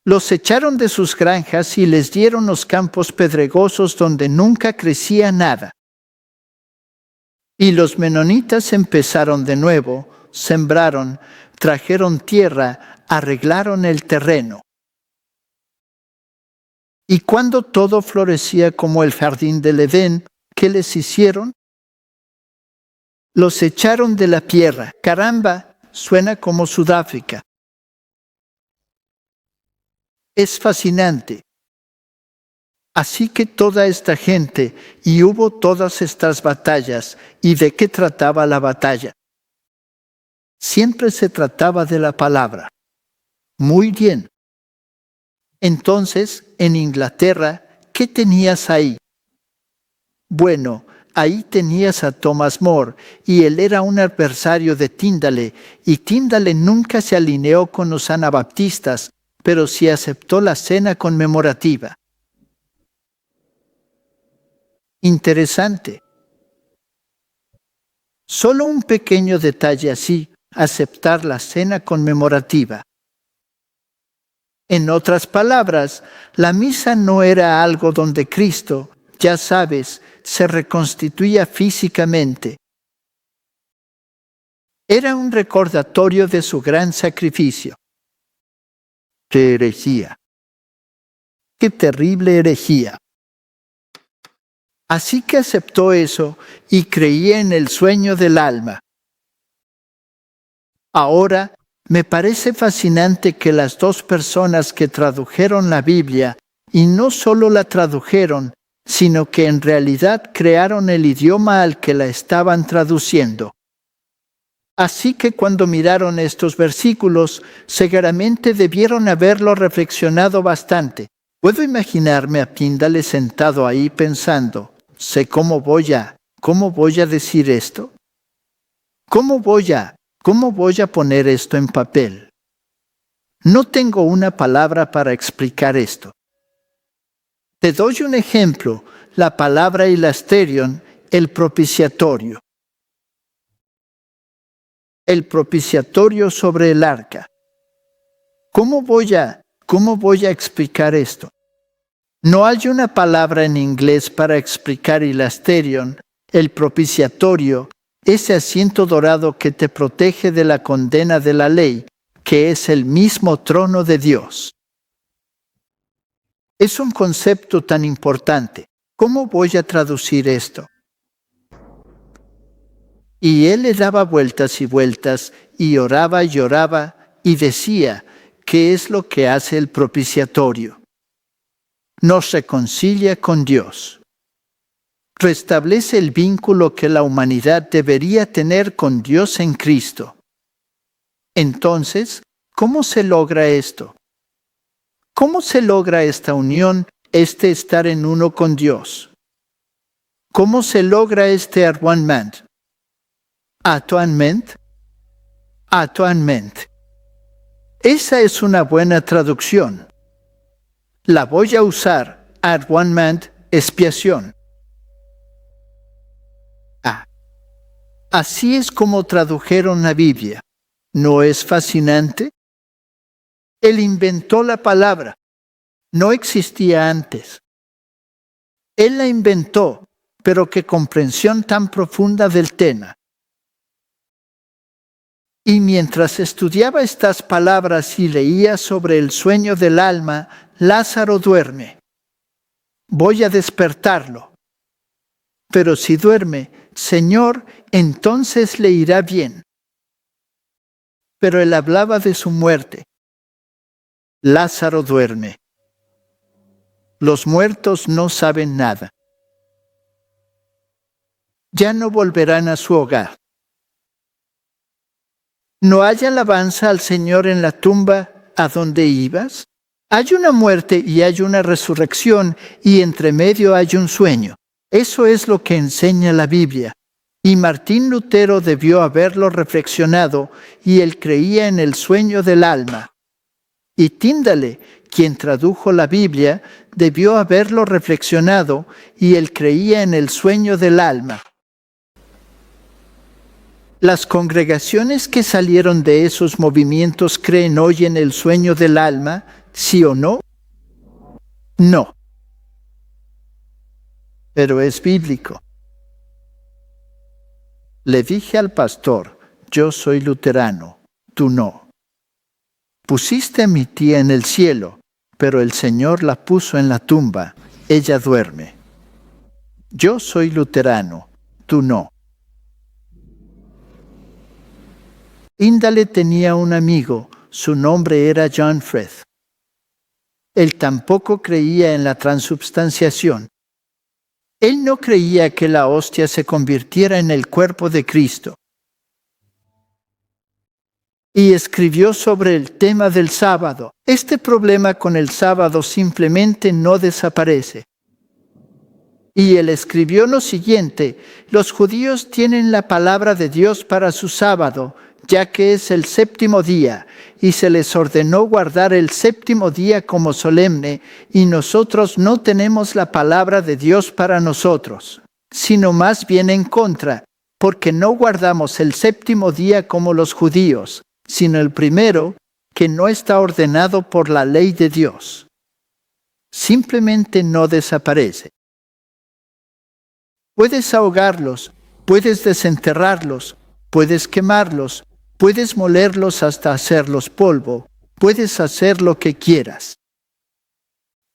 Los echaron de sus granjas y les dieron los campos pedregosos donde nunca crecía nada. Y los menonitas empezaron de nuevo, sembraron, trajeron tierra, arreglaron el terreno. Y cuando todo florecía como el jardín del Edén, ¿qué les hicieron? Los echaron de la tierra. Caramba, suena como Sudáfrica. Es fascinante. Así que toda esta gente, y hubo todas estas batallas, ¿y de qué trataba la batalla? Siempre se trataba de la palabra. Muy bien. Entonces, en Inglaterra, ¿qué tenías ahí? Bueno, ahí tenías a Thomas More, y él era un adversario de Tyndale, y Tyndale nunca se alineó con los anabaptistas, pero sí aceptó la cena conmemorativa. Interesante. Solo un pequeño detalle así, aceptar la cena conmemorativa. En otras palabras, la misa no era algo donde Cristo, ya sabes, se reconstituía físicamente. Era un recordatorio de su gran sacrificio. ¡Qué herejía! ¡Qué terrible herejía! Así que aceptó eso y creía en el sueño del alma. Ahora, me parece fascinante que las dos personas que tradujeron la Biblia, y no solo la tradujeron, sino que en realidad crearon el idioma al que la estaban traduciendo. Así que cuando miraron estos versículos, seguramente debieron haberlo reflexionado bastante. Puedo imaginarme a Tyndale sentado ahí pensando, sé cómo voy a decir esto. ¿Cómo voy a poner esto en papel? No tengo una palabra para explicar esto. Te doy un ejemplo, la palabra hilasterion, el propiciatorio. El propiciatorio sobre el arca. ¿Cómo voy a explicar esto? No hay una palabra en inglés para explicar hilasterion, el propiciatorio, ese asiento dorado que te protege de la condena de la ley, que es el mismo trono de Dios. Es un concepto tan importante. ¿Cómo voy a traducir esto? Y él le daba vueltas y vueltas, y oraba y decía, ¿qué es lo que hace el propiciatorio? Nos reconcilia con Dios. Restablece el vínculo que la humanidad debería tener con Dios en Cristo. Entonces, ¿cómo se logra esto? ¿Cómo se logra esta unión, este estar en uno con Dios? ¿Cómo se logra este atonement? Atonement. Esa es una buena traducción. La voy a usar, atonement, expiación. Así es como tradujeron la Biblia. ¿No es fascinante? Él inventó la palabra. No existía antes. Él la inventó, pero qué comprensión tan profunda del tema. Y mientras estudiaba estas palabras y leía sobre el sueño del alma, Lázaro duerme. Voy a despertarlo. Pero si duerme, Señor, entonces le irá bien. Pero él hablaba de su muerte. Lázaro duerme. Los muertos no saben nada. Ya no volverán a su hogar. ¿No hay alabanza al Señor en la tumba a donde ibas? Hay una muerte y hay una resurrección, y entre medio hay un sueño. Eso es lo que enseña la Biblia. Y Martín Lutero debió haberlo reflexionado, y él creía en el sueño del alma. Y Tyndale, quien tradujo la Biblia, debió haberlo reflexionado, y él creía en el sueño del alma. ¿Las congregaciones que salieron de esos movimientos creen hoy en el sueño del alma, sí o no? No. Pero es bíblico. Le dije al pastor, yo soy luterano, tú no. Pusiste a mi tía en el cielo, pero el Señor la puso en la tumba. Ella duerme. Yo soy luterano, tú no. Índale tenía un amigo, su nombre era John Frith. Él tampoco creía en la transubstanciación. Él no creía que la hostia se convirtiera en el cuerpo de Cristo. Y escribió sobre el tema del sábado. Este problema con el sábado simplemente no desaparece. Y él escribió lo siguiente: los judíos tienen la palabra de Dios para su sábado, ya que es el séptimo día, y se les ordenó guardar el séptimo día como solemne, y nosotros no tenemos la palabra de Dios para nosotros, sino más bien en contra, porque no guardamos el séptimo día como los judíos, sino el primero, que no está ordenado por la ley de Dios. Simplemente no desaparece. Puedes ahogarlos, puedes desenterrarlos, puedes quemarlos, puedes molerlos hasta hacerlos polvo, puedes hacer lo que quieras.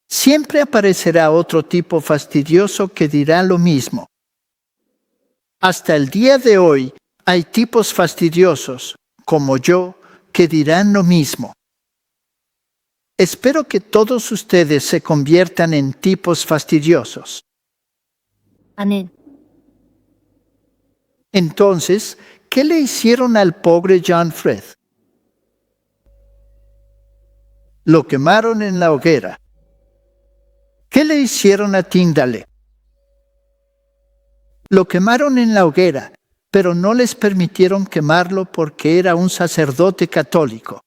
Siempre aparecerá otro tipo fastidioso que dirá lo mismo. Hasta el día de hoy hay tipos fastidiosos, como yo, que dirán lo mismo. Espero que todos ustedes se conviertan en tipos fastidiosos. Amén. Entonces, ¿qué le hicieron al pobre John Frith? Lo quemaron en la hoguera. ¿Qué le hicieron a Tyndale? Lo quemaron en la hoguera, pero no les permitieron quemarlo porque era un sacerdote católico.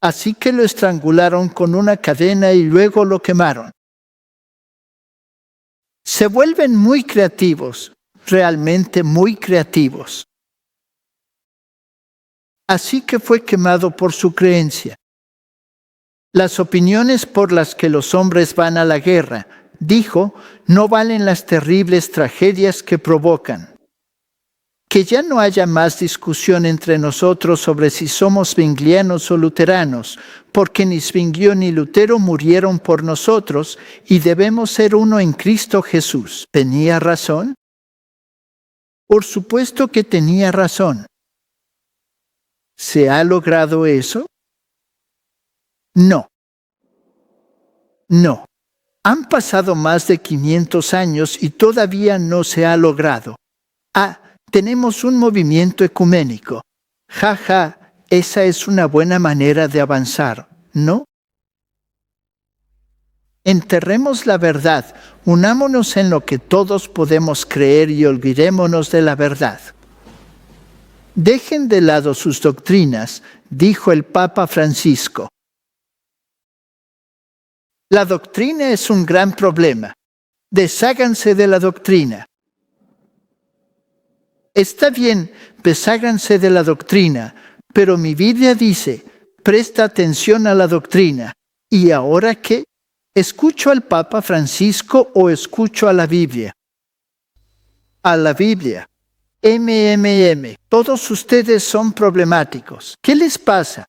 Así que lo estrangularon con una cadena y luego lo quemaron. Se vuelven muy creativos, realmente muy creativos. Así que fue quemado por su creencia. Las opiniones por las que los hombres van a la guerra, dijo, no valen las terribles tragedias que provocan. Que ya no haya más discusión entre nosotros sobre si somos zwinglianos o luteranos, porque ni Zwinglio ni Lutero murieron por nosotros y debemos ser uno en Cristo Jesús. ¿Tenía razón? Por supuesto que tenía razón. ¿Se ha logrado eso? No. No. Han pasado más de 500 años y todavía no se ha logrado. Tenemos un movimiento ecuménico. Esa es una buena manera de avanzar, ¿no? Enterremos la verdad, unámonos en lo que todos podemos creer y olvidémonos de la verdad. Dejen de lado sus doctrinas, dijo el Papa Francisco. La doctrina es un gran problema. Desháganse de la doctrina. Está bien, desháganse de la doctrina, pero mi Biblia dice, presta atención a la doctrina. ¿Y ahora qué? ¿Escucho al Papa Francisco o escucho a la Biblia? A la Biblia. Todos ustedes son problemáticos. ¿Qué les pasa?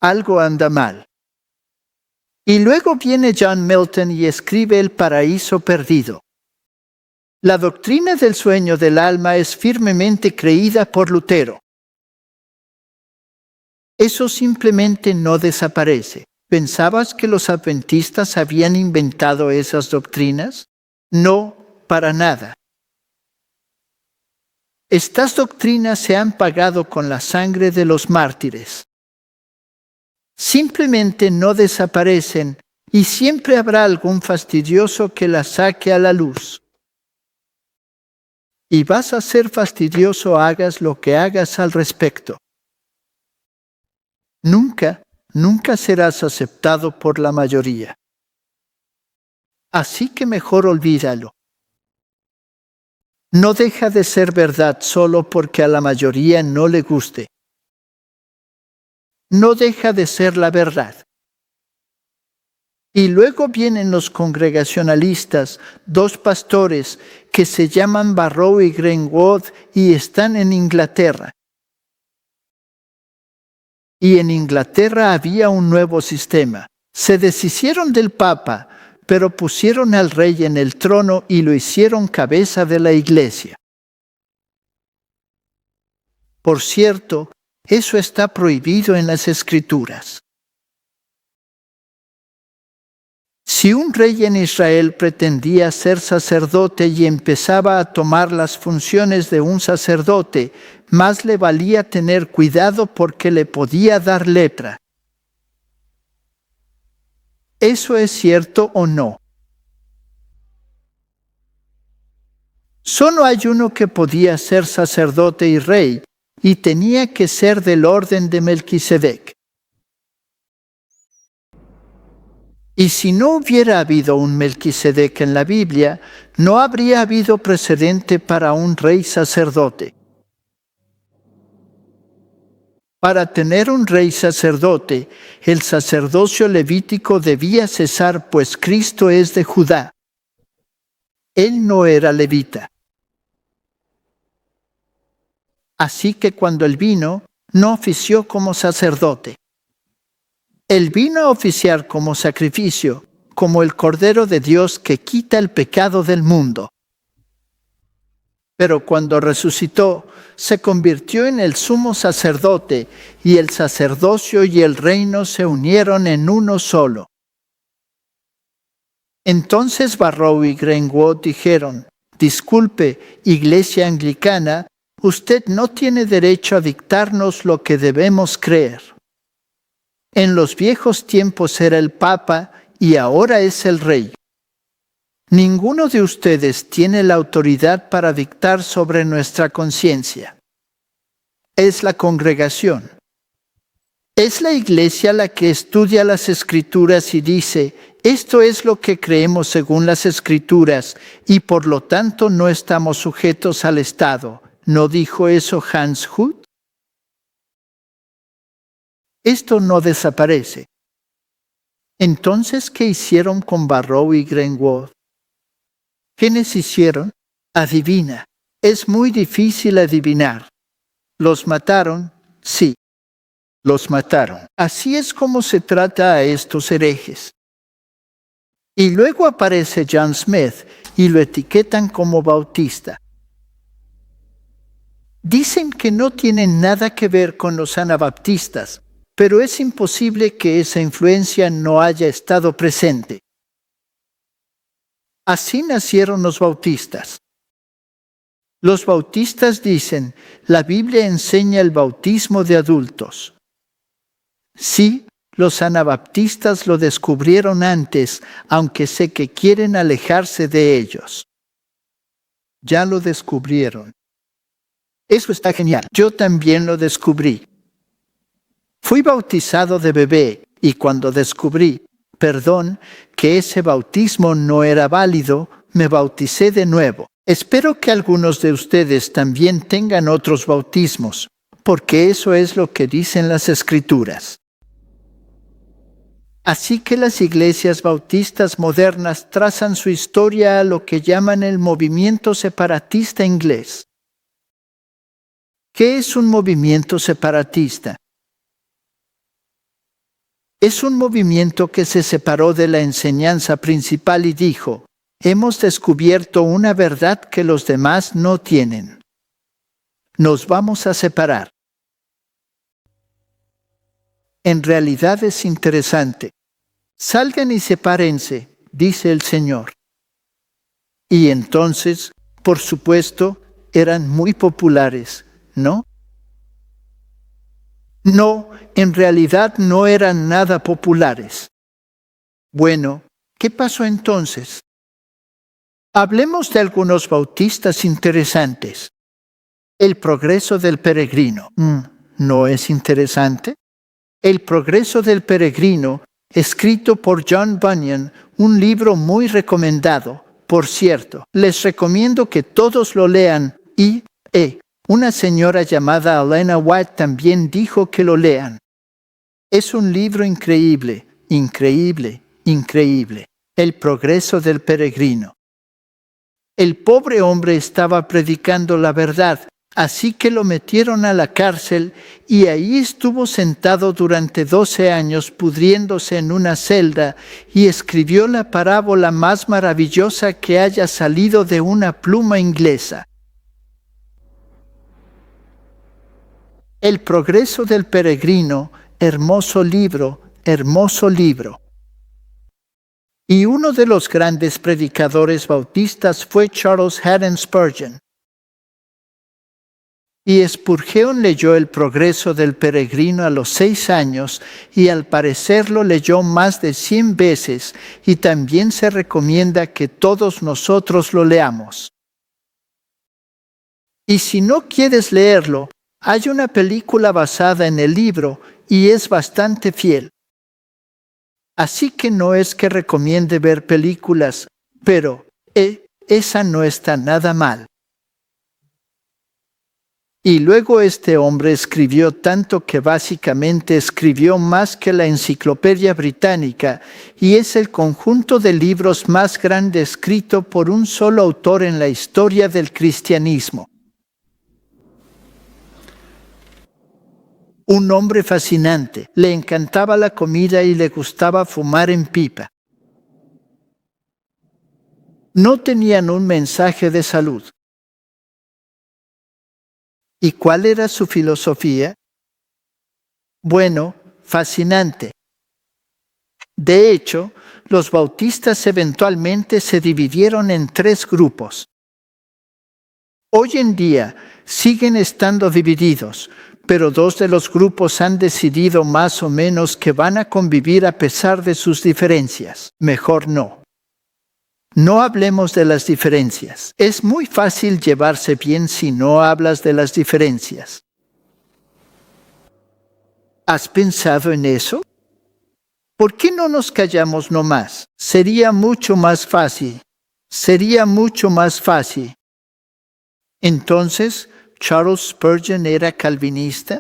Algo anda mal. Y luego viene John Milton y escribe El paraíso perdido. La doctrina del sueño del alma es firmemente creída por Lutero. Eso simplemente no desaparece. ¿Pensabas que los adventistas habían inventado esas doctrinas? No, para nada. Estas doctrinas se han pagado con la sangre de los mártires. Simplemente no desaparecen y siempre habrá algún fastidioso que las saque a la luz. Y vas a ser fastidioso hagas lo que hagas al respecto. Nunca serás aceptado por la mayoría. Así que mejor olvídalo. No deja de ser verdad solo porque a la mayoría no le guste. No deja de ser la verdad. Y luego vienen los congregacionalistas, 2 pastores que se llaman Barrow y Greenwood y están en Inglaterra. Y en Inglaterra había un nuevo sistema. Se deshicieron del Papa, pero pusieron al rey en el trono y lo hicieron cabeza de la Iglesia. Por cierto, eso está prohibido en las Escrituras. Si un rey en Israel pretendía ser sacerdote y empezaba a tomar las funciones de un sacerdote, más le valía tener cuidado porque le podía dar lepra. ¿Eso es cierto o no? Solo hay uno que podía ser sacerdote y rey, y tenía que ser del orden de Melquisedec. Y si no hubiera habido un Melquisedec en la Biblia, no habría habido precedente para un rey sacerdote. Para tener un rey sacerdote, el sacerdocio levítico debía cesar, pues Cristo es de Judá. Él no era levita. Así que cuando él vino, no ofició como sacerdote. Él vino a oficiar como sacrificio, como el Cordero de Dios que quita el pecado del mundo. Pero cuando resucitó, se convirtió en el sumo sacerdote, y el sacerdocio y el reino se unieron en uno solo. Entonces Barrow y Greenwood dijeron: disculpe, Iglesia Anglicana, usted no tiene derecho a dictarnos lo que debemos creer. En los viejos tiempos era el Papa y ahora es el Rey. Ninguno de ustedes tiene la autoridad para dictar sobre nuestra conciencia. Es la congregación. Es la Iglesia la que estudia las Escrituras y dice: esto es lo que creemos según las Escrituras, y por lo tanto no estamos sujetos al Estado. ¿No dijo eso Hans Hut? Esto no desaparece. Entonces, ¿qué hicieron con Barrow y Greenwood? ¿Quiénes hicieron? Adivina. Es muy difícil adivinar. ¿Los mataron? Sí, los mataron. Así es como se trata a estos herejes. Y luego aparece John Smith y lo etiquetan como bautista. Dicen que no tienen nada que ver con los anabaptistas, pero es imposible que esa influencia no haya estado presente. Así nacieron los bautistas. Los bautistas dicen: la Biblia enseña el bautismo de adultos. Sí, los anabaptistas lo descubrieron antes, aunque sé que quieren alejarse de ellos. Ya lo descubrieron. Eso está genial. Yo también lo descubrí. Fui bautizado de bebé y cuando descubrí, que ese bautismo no era válido, me bauticé de nuevo. Espero que algunos de ustedes también tengan otros bautismos, porque eso es lo que dicen las Escrituras. Así que las iglesias bautistas modernas trazan su historia a lo que llaman el movimiento separatista inglés. ¿Qué es un movimiento separatista? Es un movimiento que se separó de la enseñanza principal y dijo: hemos descubierto una verdad que los demás no tienen. Nos vamos a separar. En realidad es interesante. Salgan y sepárense, dice el Señor. Y entonces, por supuesto, eran muy populares, ¿no? No, en realidad no eran nada populares. Bueno, ¿qué pasó entonces? Hablemos de algunos bautistas interesantes. El progreso del peregrino. ¿No es interesante? El progreso del peregrino, escrito por John Bunyan, un libro muy recomendado. Por cierto, les recomiendo que todos lo lean y una señora llamada Elena White también dijo que lo lean. Es un libro increíble, increíble, increíble, el progreso del peregrino. El pobre hombre estaba predicando la verdad, así que lo metieron a la cárcel y ahí estuvo sentado durante 12 años pudriéndose en una celda y escribió la parábola más maravillosa que haya salido de una pluma inglesa. El progreso del peregrino, hermoso libro, hermoso libro. Y uno de los grandes predicadores bautistas fue Charles Haddon Spurgeon. Y Spurgeon leyó El progreso del peregrino a los 6 años y al parecer lo leyó más de 100 veces y también se recomienda que todos nosotros lo leamos. Y si no quieres leerlo, hay una película basada en el libro y es bastante fiel. Así que no es que recomiende ver películas, pero esa no está nada mal. Y luego este hombre escribió tanto que básicamente escribió más que la Enciclopedia Británica y es el conjunto de libros más grande escrito por un solo autor en la historia del cristianismo. Un hombre fascinante, le encantaba la comida y le gustaba fumar en pipa. No tenían un mensaje de salud. ¿Y cuál era su filosofía? Bueno, fascinante. De hecho, los bautistas eventualmente se dividieron en 3 grupos. Hoy en día siguen estando divididos, pero 2 de los grupos han decidido más o menos que van a convivir a pesar de sus diferencias. Mejor no. No hablemos de las diferencias. Es muy fácil llevarse bien si no hablas de las diferencias. ¿Has pensado en eso? ¿Por qué no nos callamos nomás? Sería mucho más fácil. Sería mucho más fácil. Entonces, ¿Charles Spurgeon era calvinista?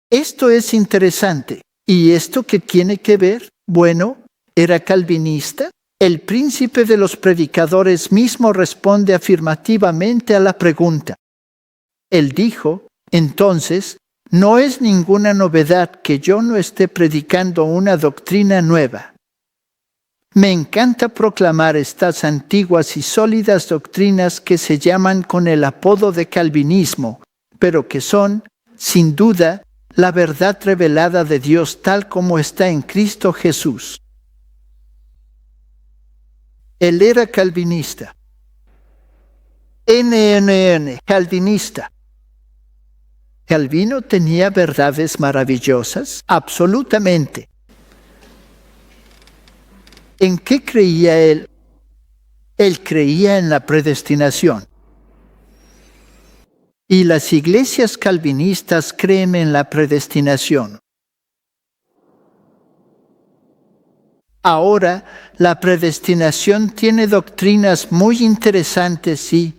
Esto es interesante. ¿Y esto qué tiene que ver? Bueno, ¿era calvinista? El príncipe de los predicadores mismo responde afirmativamente a la pregunta. Él dijo, entonces, no es ninguna novedad que yo no esté predicando una doctrina nueva. Me encanta proclamar estas antiguas y sólidas doctrinas que se llaman con el apodo de calvinismo, pero que son, sin duda, la verdad revelada de Dios tal como está en Cristo Jesús. Él era calvinista. Calvinista. ¿Calvino tenía verdades maravillosas? Absolutamente. ¿En qué creía él? Él creía en la predestinación. Y las iglesias calvinistas creen en la predestinación. Ahora, la predestinación tiene doctrinas muy interesantes y,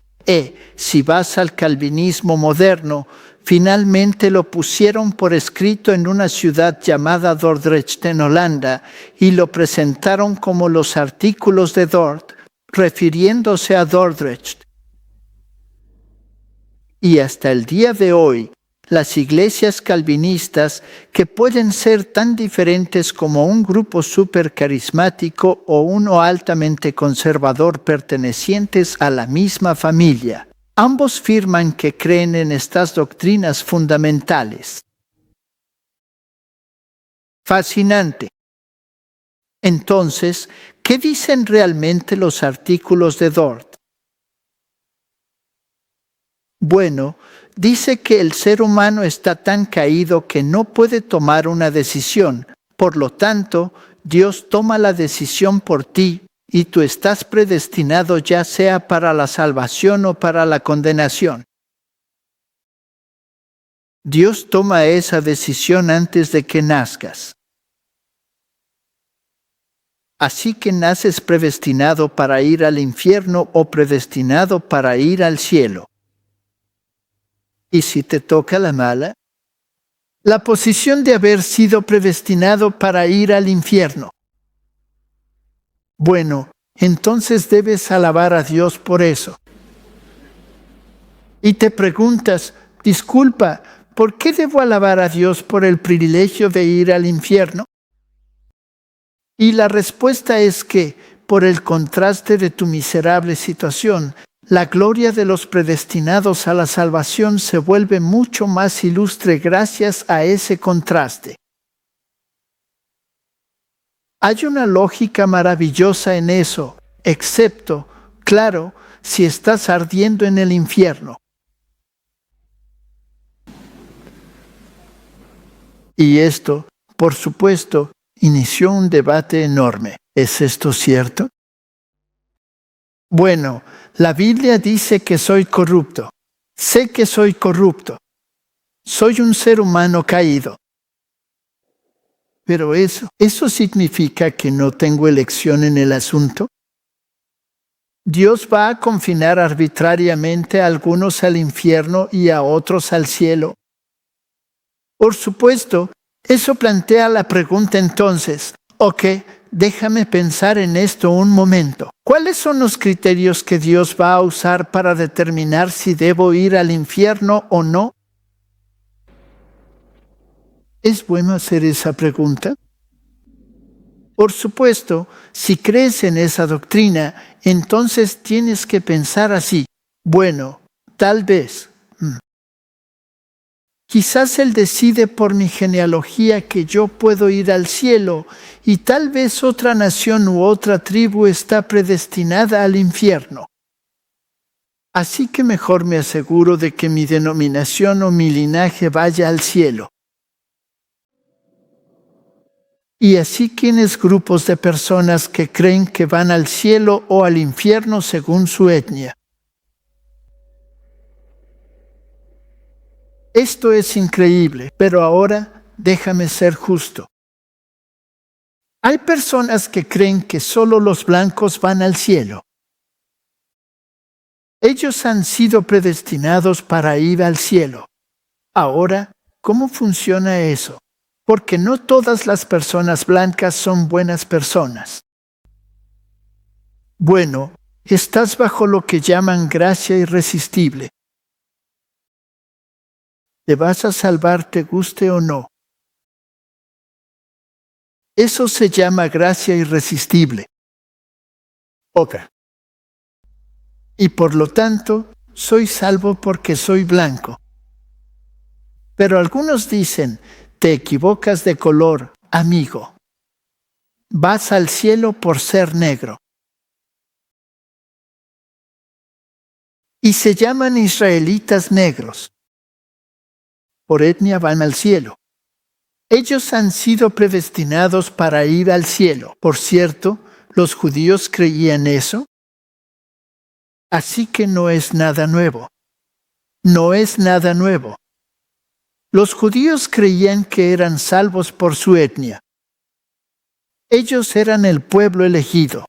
si vas al calvinismo moderno, finalmente lo pusieron por escrito en una ciudad llamada Dordrecht en Holanda y lo presentaron como los artículos de Dort, refiriéndose a Dordrecht. Y hasta el día de hoy, las iglesias calvinistas, que pueden ser tan diferentes como un grupo supercarismático o uno altamente conservador pertenecientes a la misma familia, ambos afirman que creen en estas doctrinas fundamentales. Fascinante. Entonces, ¿qué dicen realmente los artículos de Dort? Bueno, dice que el ser humano está tan caído que no puede tomar una decisión. Por lo tanto, Dios toma la decisión por ti y tú estás predestinado ya sea para la salvación o para la condenación. Dios toma esa decisión antes de que nazcas. Así que naces predestinado para ir al infierno o predestinado para ir al cielo. ¿Y si te toca la mala? La posición de haber sido predestinado para ir al infierno. Bueno, entonces debes alabar a Dios por eso. Y te preguntas, disculpa, ¿por qué debo alabar a Dios por el privilegio de ir al infierno? Y la respuesta es que, por el contraste de tu miserable situación, la gloria de los predestinados a la salvación se vuelve mucho más ilustre gracias a ese contraste. Hay una lógica maravillosa en eso, excepto, claro, si estás ardiendo en el infierno. Y esto, por supuesto, inició un debate enorme. ¿Es esto cierto? Bueno, la Biblia dice que soy corrupto. Sé que soy corrupto. Soy un ser humano caído. Pero ¿eso significa que no tengo elección en el asunto? ¿Dios va a confinar arbitrariamente a algunos al infierno y a otros al cielo? Por supuesto, eso plantea la pregunta entonces, ok, déjame pensar en esto un momento. ¿Cuáles son los criterios que Dios va a usar para determinar si debo ir al infierno o no? ¿Es bueno hacer esa pregunta? Por supuesto, si crees en esa doctrina, entonces tienes que pensar así. Bueno, tal vez. Quizás Él decide por mi genealogía que yo puedo ir al cielo y tal vez otra nación u otra tribu está predestinada al infierno. Así que mejor me aseguro de que mi denominación o mi linaje vaya al cielo. Y así tienes grupos de personas que creen que van al cielo o al infierno según su etnia. Esto es increíble, pero ahora déjame ser justo. Hay personas que creen que solo los blancos van al cielo. Ellos han sido predestinados para ir al cielo. Ahora, ¿cómo funciona eso? Porque no todas las personas blancas son buenas personas. Bueno, estás bajo lo que llaman gracia irresistible. ¿Te vas a salvar, te guste o no? Eso se llama gracia irresistible. Otra. Y por lo tanto, soy salvo porque soy blanco. Pero algunos dicen, te equivocas de color, amigo. Vas al cielo por ser negro. Y se llaman israelitas negros. Por etnia van al cielo. Ellos han sido predestinados para ir al cielo. Por cierto, ¿los judíos creían eso? Así que no es nada nuevo. No es nada nuevo. Los judíos creían que eran salvos por su etnia. Ellos eran el pueblo elegido.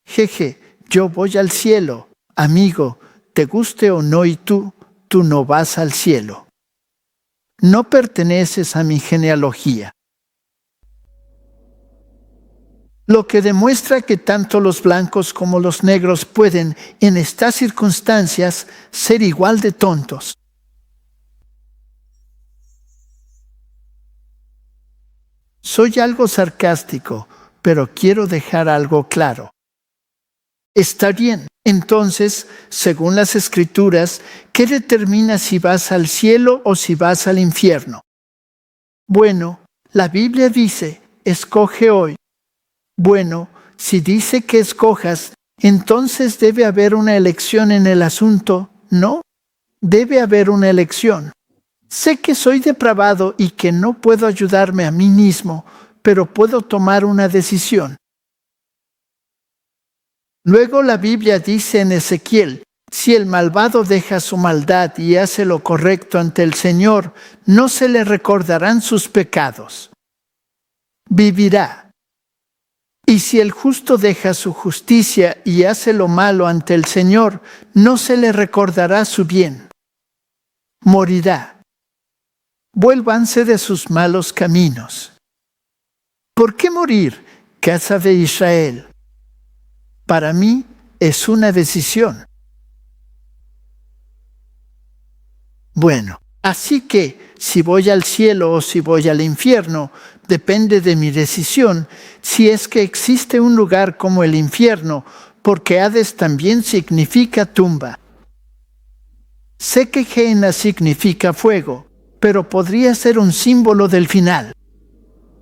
Jeje, yo voy al cielo, amigo, te guste o no y tú no vas al cielo. No perteneces a mi genealogía. Lo que demuestra que tanto los blancos como los negros pueden, en estas circunstancias, ser igual de tontos. Soy algo sarcástico, pero quiero dejar algo claro. Está bien, entonces, según las Escrituras, ¿qué determina si vas al cielo o si vas al infierno? Bueno, la Biblia dice, escoge hoy. Bueno, si dice que escojas, entonces debe haber una elección en el asunto, ¿no? Debe haber una elección. Sé que soy depravado y que no puedo ayudarme a mí mismo, pero puedo tomar una decisión. Luego la Biblia dice en Ezequiel, si el malvado deja su maldad y hace lo correcto ante el Señor, no se le recordarán sus pecados. Vivirá. Y si el justo deja su justicia y hace lo malo ante el Señor, no se le recordará su bien. Morirá. Vuélvanse de sus malos caminos. ¿Por qué morir, casa de Israel? Para mí es una decisión. Bueno, así que si voy al cielo o si voy al infierno, depende de mi decisión, si es que existe un lugar como el infierno, porque Hades también significa tumba. Sé que Gehenna significa fuego, pero podría ser un símbolo del final.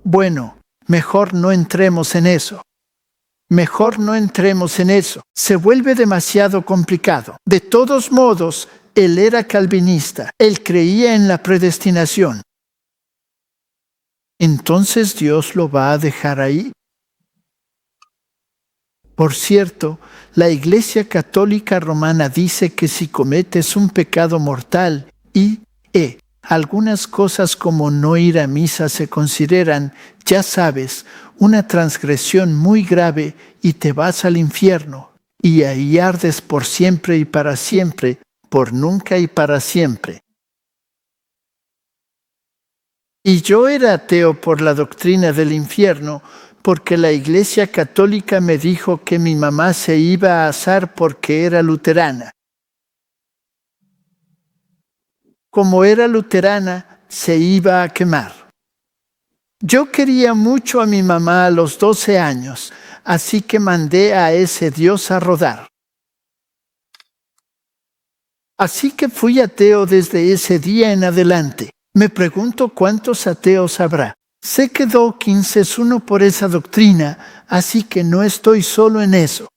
Bueno, mejor no entremos en eso. Mejor no entremos en eso. Se vuelve demasiado complicado. De todos modos, él era calvinista. Él creía en la predestinación. ¿Entonces Dios lo va a dejar ahí? Por cierto, la Iglesia Católica Romana dice que si cometes un pecado mortal y algunas cosas como no ir a misa se consideran, ya sabes, una transgresión muy grave y te vas al infierno, y ahí ardes por siempre y para siempre, por nunca y para siempre. Y yo era ateo por la doctrina del infierno, porque la Iglesia Católica me dijo que mi mamá se iba a asar porque era luterana. Como era luterana, se iba a quemar. Yo quería mucho a mi mamá a los 12 años, así que mandé a ese Dios a rodar. Así que fui ateo desde ese día en adelante. Me pregunto cuántos ateos habrá. Sé que Dawkins es uno por esa doctrina, así que no estoy solo en eso.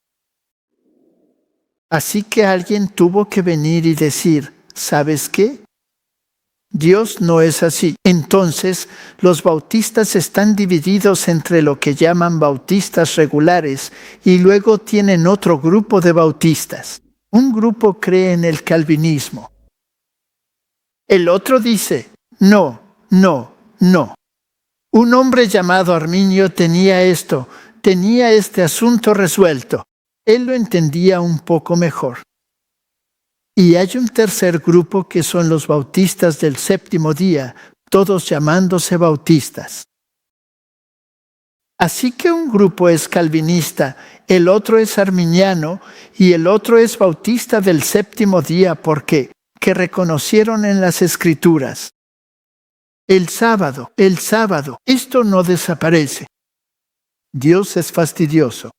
Así que alguien tuvo que venir y decir, ¿sabes qué? Dios no es así. Entonces, los bautistas están divididos entre lo que llaman bautistas regulares y luego tienen otro grupo de bautistas. Un grupo cree en el calvinismo. El otro dice, no, no, no. Un hombre llamado Arminio tenía este asunto resuelto. Él lo entendía un poco mejor. Y hay un tercer grupo que son los bautistas del séptimo día, todos llamándose bautistas. Así que un grupo es calvinista, el otro es arminiano y el otro es bautista del séptimo día porque que reconocieron en las Escrituras. El sábado, esto no desaparece. Dios es fastidioso.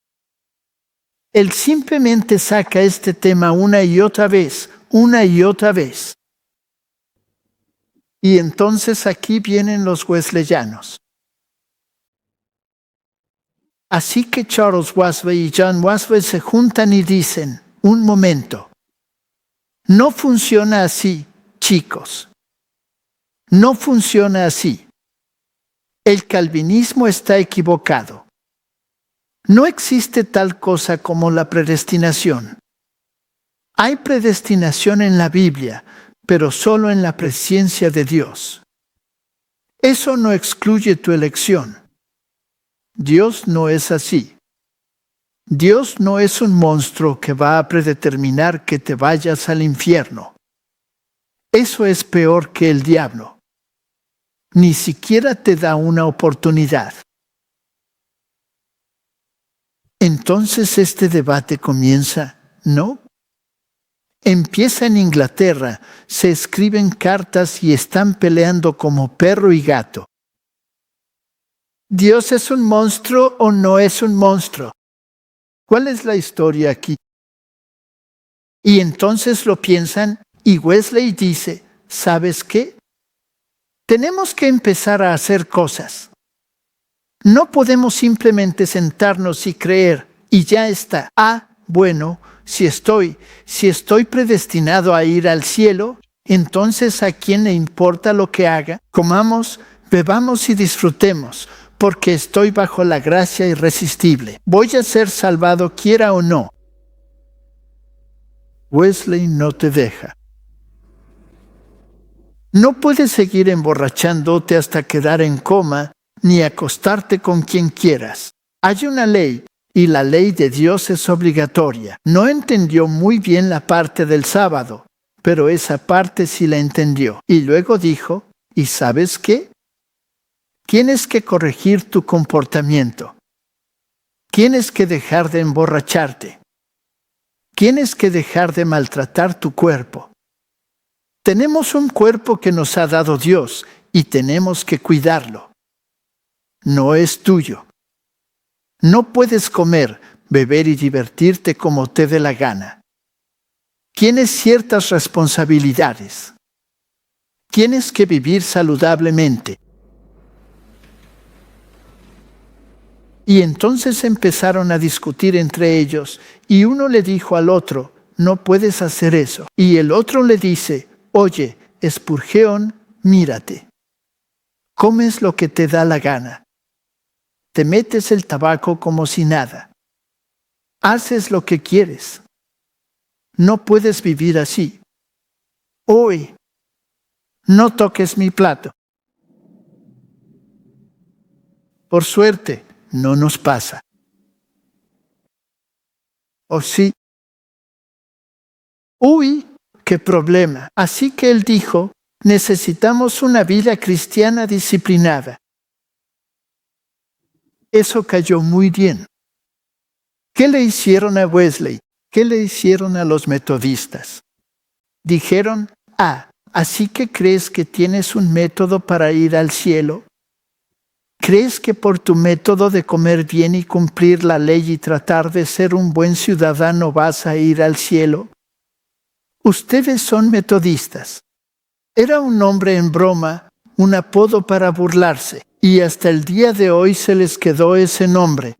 Él simplemente saca este tema una y otra vez. Y entonces aquí vienen los wesleyanos. Así que Charles Wesley y John Wesley se juntan y dicen, un momento, no funciona así, chicos. No funciona así. El calvinismo está equivocado. No existe tal cosa como la predestinación. Hay predestinación en la Biblia, pero solo en la presencia de Dios. Eso no excluye tu elección. Dios no es así. Dios no es un monstruo que va a predeterminar que te vayas al infierno. Eso es peor que el diablo. Ni siquiera te da una oportunidad. Entonces este debate comienza, ¿no? Empieza en Inglaterra, se escriben cartas y están peleando como perro y gato. ¿Dios es un monstruo o no es un monstruo? ¿Cuál es la historia aquí? Y entonces lo piensan y Wesley dice, ¿sabes qué? Tenemos que empezar a hacer cosas. No podemos simplemente sentarnos y creer, y ya está. Bueno, si estoy predestinado a ir al cielo, entonces ¿a quién le importa lo que haga? Comamos, bebamos y disfrutemos, porque estoy bajo la gracia irresistible. Voy a ser salvado quiera o no. Wesley no te deja. No puedes seguir emborrachándote hasta quedar en coma, ni acostarte con quien quieras. Hay una ley, y la ley de Dios es obligatoria. No entendió muy bien la parte del sábado, pero esa parte sí la entendió. Y luego dijo, ¿Y sabes qué? Tienes que corregir tu comportamiento. Tienes que dejar de emborracharte. Tienes que dejar de maltratar tu cuerpo. Tenemos un cuerpo que nos ha dado Dios y tenemos que cuidarlo. No es tuyo. No puedes comer, beber y divertirte como te dé la gana. Tienes ciertas responsabilidades. Tienes que vivir saludablemente. Y entonces empezaron a discutir entre ellos, y uno le dijo al otro, no puedes hacer eso. Y el otro le dice, oye, Spurgeon, mírate. Comes lo que te da la gana. Te metes el tabaco como si nada. Haces lo que quieres. No puedes vivir así. Hoy, no toques mi plato. Por suerte, no nos pasa. ¿O sí? Uy, qué problema. Así que él dijo, necesitamos una vida cristiana disciplinada. Eso cayó muy bien. ¿Qué le hicieron a Wesley? ¿Qué le hicieron a los metodistas? Dijeron, ¿así que crees que tienes un método para ir al cielo? ¿Crees que por tu método de comer bien y cumplir la ley y tratar de ser un buen ciudadano vas a ir al cielo? Ustedes son metodistas. Era un nombre en broma, un apodo para burlarse, y hasta el día de hoy se les quedó ese nombre.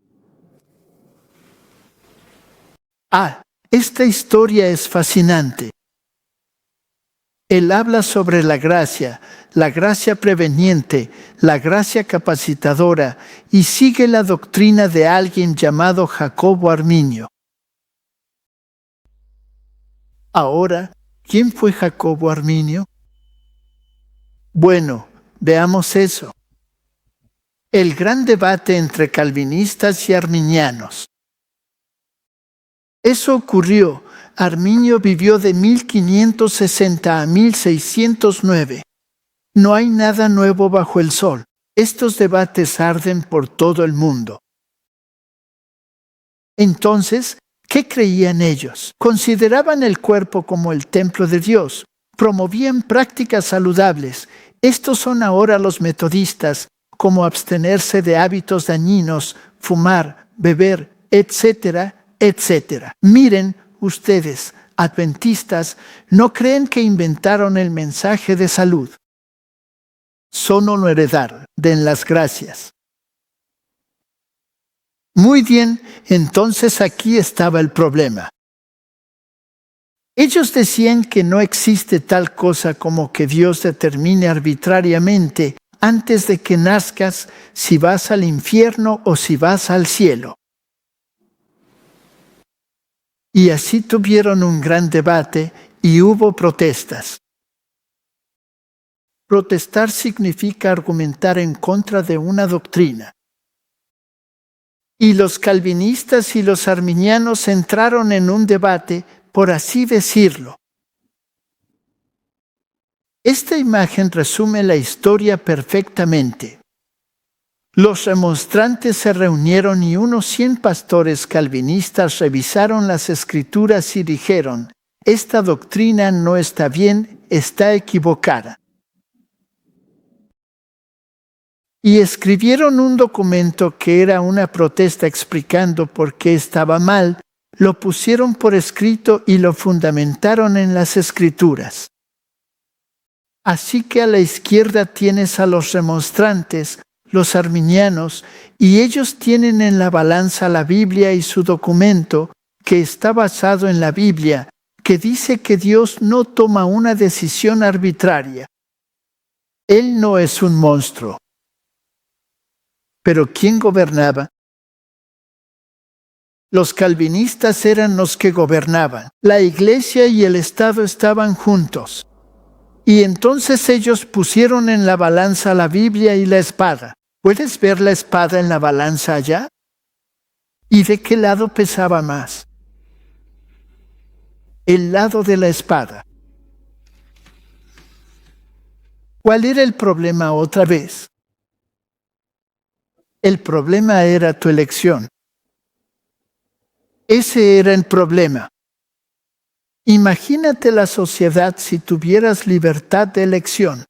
Esta historia es fascinante. Él habla sobre la gracia preveniente, la gracia capacitadora, y sigue la doctrina de alguien llamado Jacobo Arminio. Ahora, ¿quién fue Jacobo Arminio? Bueno, veamos eso. El gran debate entre calvinistas y arminianos. Eso ocurrió. Arminio vivió de 1560 a 1609. No hay nada nuevo bajo el sol. Estos debates arden por todo el mundo. Entonces, ¿qué creían ellos? Consideraban el cuerpo como el templo de Dios. Promovían prácticas saludables. Estos son ahora los metodistas, como abstenerse de hábitos dañinos, fumar, beber, etcétera, etcétera. Miren, ustedes, adventistas, no creen que inventaron el mensaje de salud. Solo lo heredaron. Den las gracias. Muy bien, entonces aquí estaba el problema. Ellos decían que no existe tal cosa como que Dios determine arbitrariamente antes de que nazcas si vas al infierno o si vas al cielo. Y así tuvieron un gran debate y hubo protestas. Protestar significa argumentar en contra de una doctrina. Y los calvinistas y los arminianos entraron en un debate, por así decirlo. Esta imagen resume la historia perfectamente. Los remonstrantes se reunieron y unos 100 pastores calvinistas revisaron las escrituras y dijeron, esta doctrina no está bien, está equivocada. Y escribieron un documento que era una protesta explicando por qué estaba mal, lo pusieron por escrito y lo fundamentaron en las escrituras. Así que a la izquierda tienes a los remonstrantes, los arminianos, y ellos tienen en la balanza la Biblia y su documento, que está basado en la Biblia, que dice que Dios no toma una decisión arbitraria. Él no es un monstruo. Pero ¿quién gobernaba? Los calvinistas eran los que gobernaban. La iglesia y el Estado estaban juntos. Y entonces ellos pusieron en la balanza la Biblia y la espada. ¿Puedes ver la espada en la balanza allá? ¿Y de qué lado pesaba más? El lado de la espada. ¿Cuál era el problema otra vez? El problema era tu elección. Ese era el problema. Imagínate la sociedad si tuvieras libertad de elección.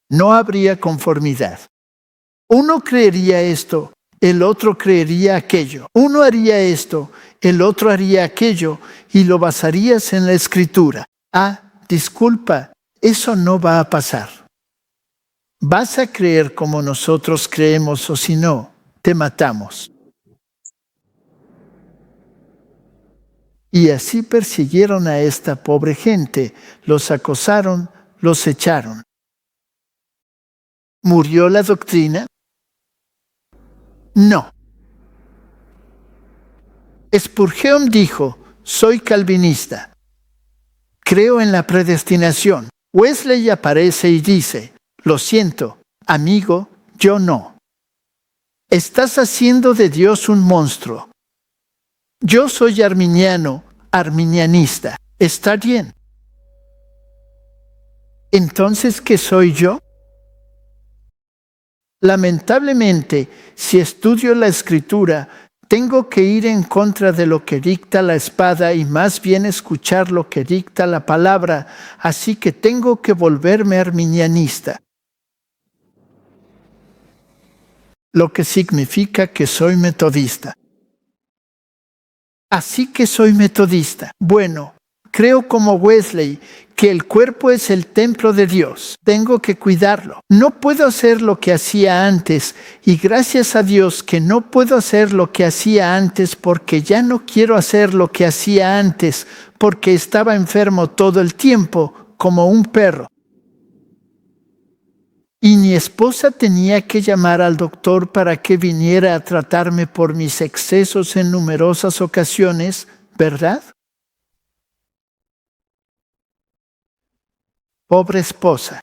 No habría conformidad. Uno creería esto, el otro creería aquello. Uno haría esto, el otro haría aquello, y lo basarías en la Escritura. Disculpa, eso no va a pasar. Vas a creer como nosotros creemos, o si no, te matamos. Y así persiguieron a esta pobre gente, los acosaron, los echaron. ¿Murió la doctrina? No. Spurgeon dijo, soy calvinista. Creo en la predestinación. Wesley aparece y dice, lo siento, amigo, yo no. Estás haciendo de Dios un monstruo. Yo soy arminianista. Está bien. Entonces, ¿qué soy yo? Lamentablemente, si estudio la Escritura, tengo que ir en contra de lo que dicta la espada y más bien escuchar lo que dicta la palabra, así que tengo que volverme arminianista. Lo que significa que soy metodista. Así que soy metodista. Bueno, creo como Wesley que el cuerpo es el templo de Dios. Tengo que cuidarlo. No puedo hacer lo que hacía antes y gracias a Dios que no puedo hacer lo que hacía antes porque ya no quiero hacer lo que hacía antes porque estaba enfermo todo el tiempo como un perro. Y mi esposa tenía que llamar al doctor para que viniera a tratarme por mis excesos en numerosas ocasiones, ¿verdad? Pobre esposa.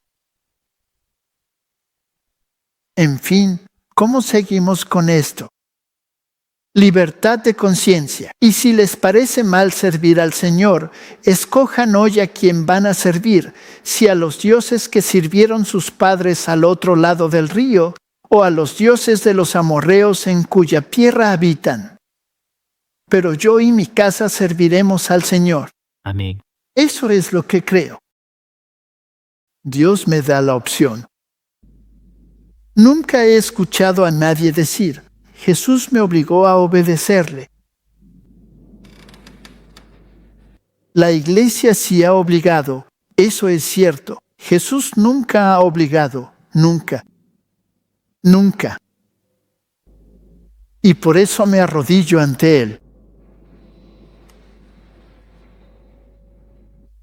En fin, ¿cómo seguimos con esto? Libertad de conciencia. Y si les parece mal servir al Señor, escojan hoy a quién van a servir, si a los dioses que sirvieron sus padres al otro lado del río, o a los dioses de los amorreos en cuya tierra habitan. Pero yo y mi casa serviremos al Señor. Amén. Eso es lo que creo. Dios me da la opción. Nunca he escuchado a nadie decir, Jesús me obligó a obedecerle. La iglesia sí ha obligado, eso es cierto. Jesús nunca ha obligado, nunca. Nunca. Y por eso me arrodillo ante Él.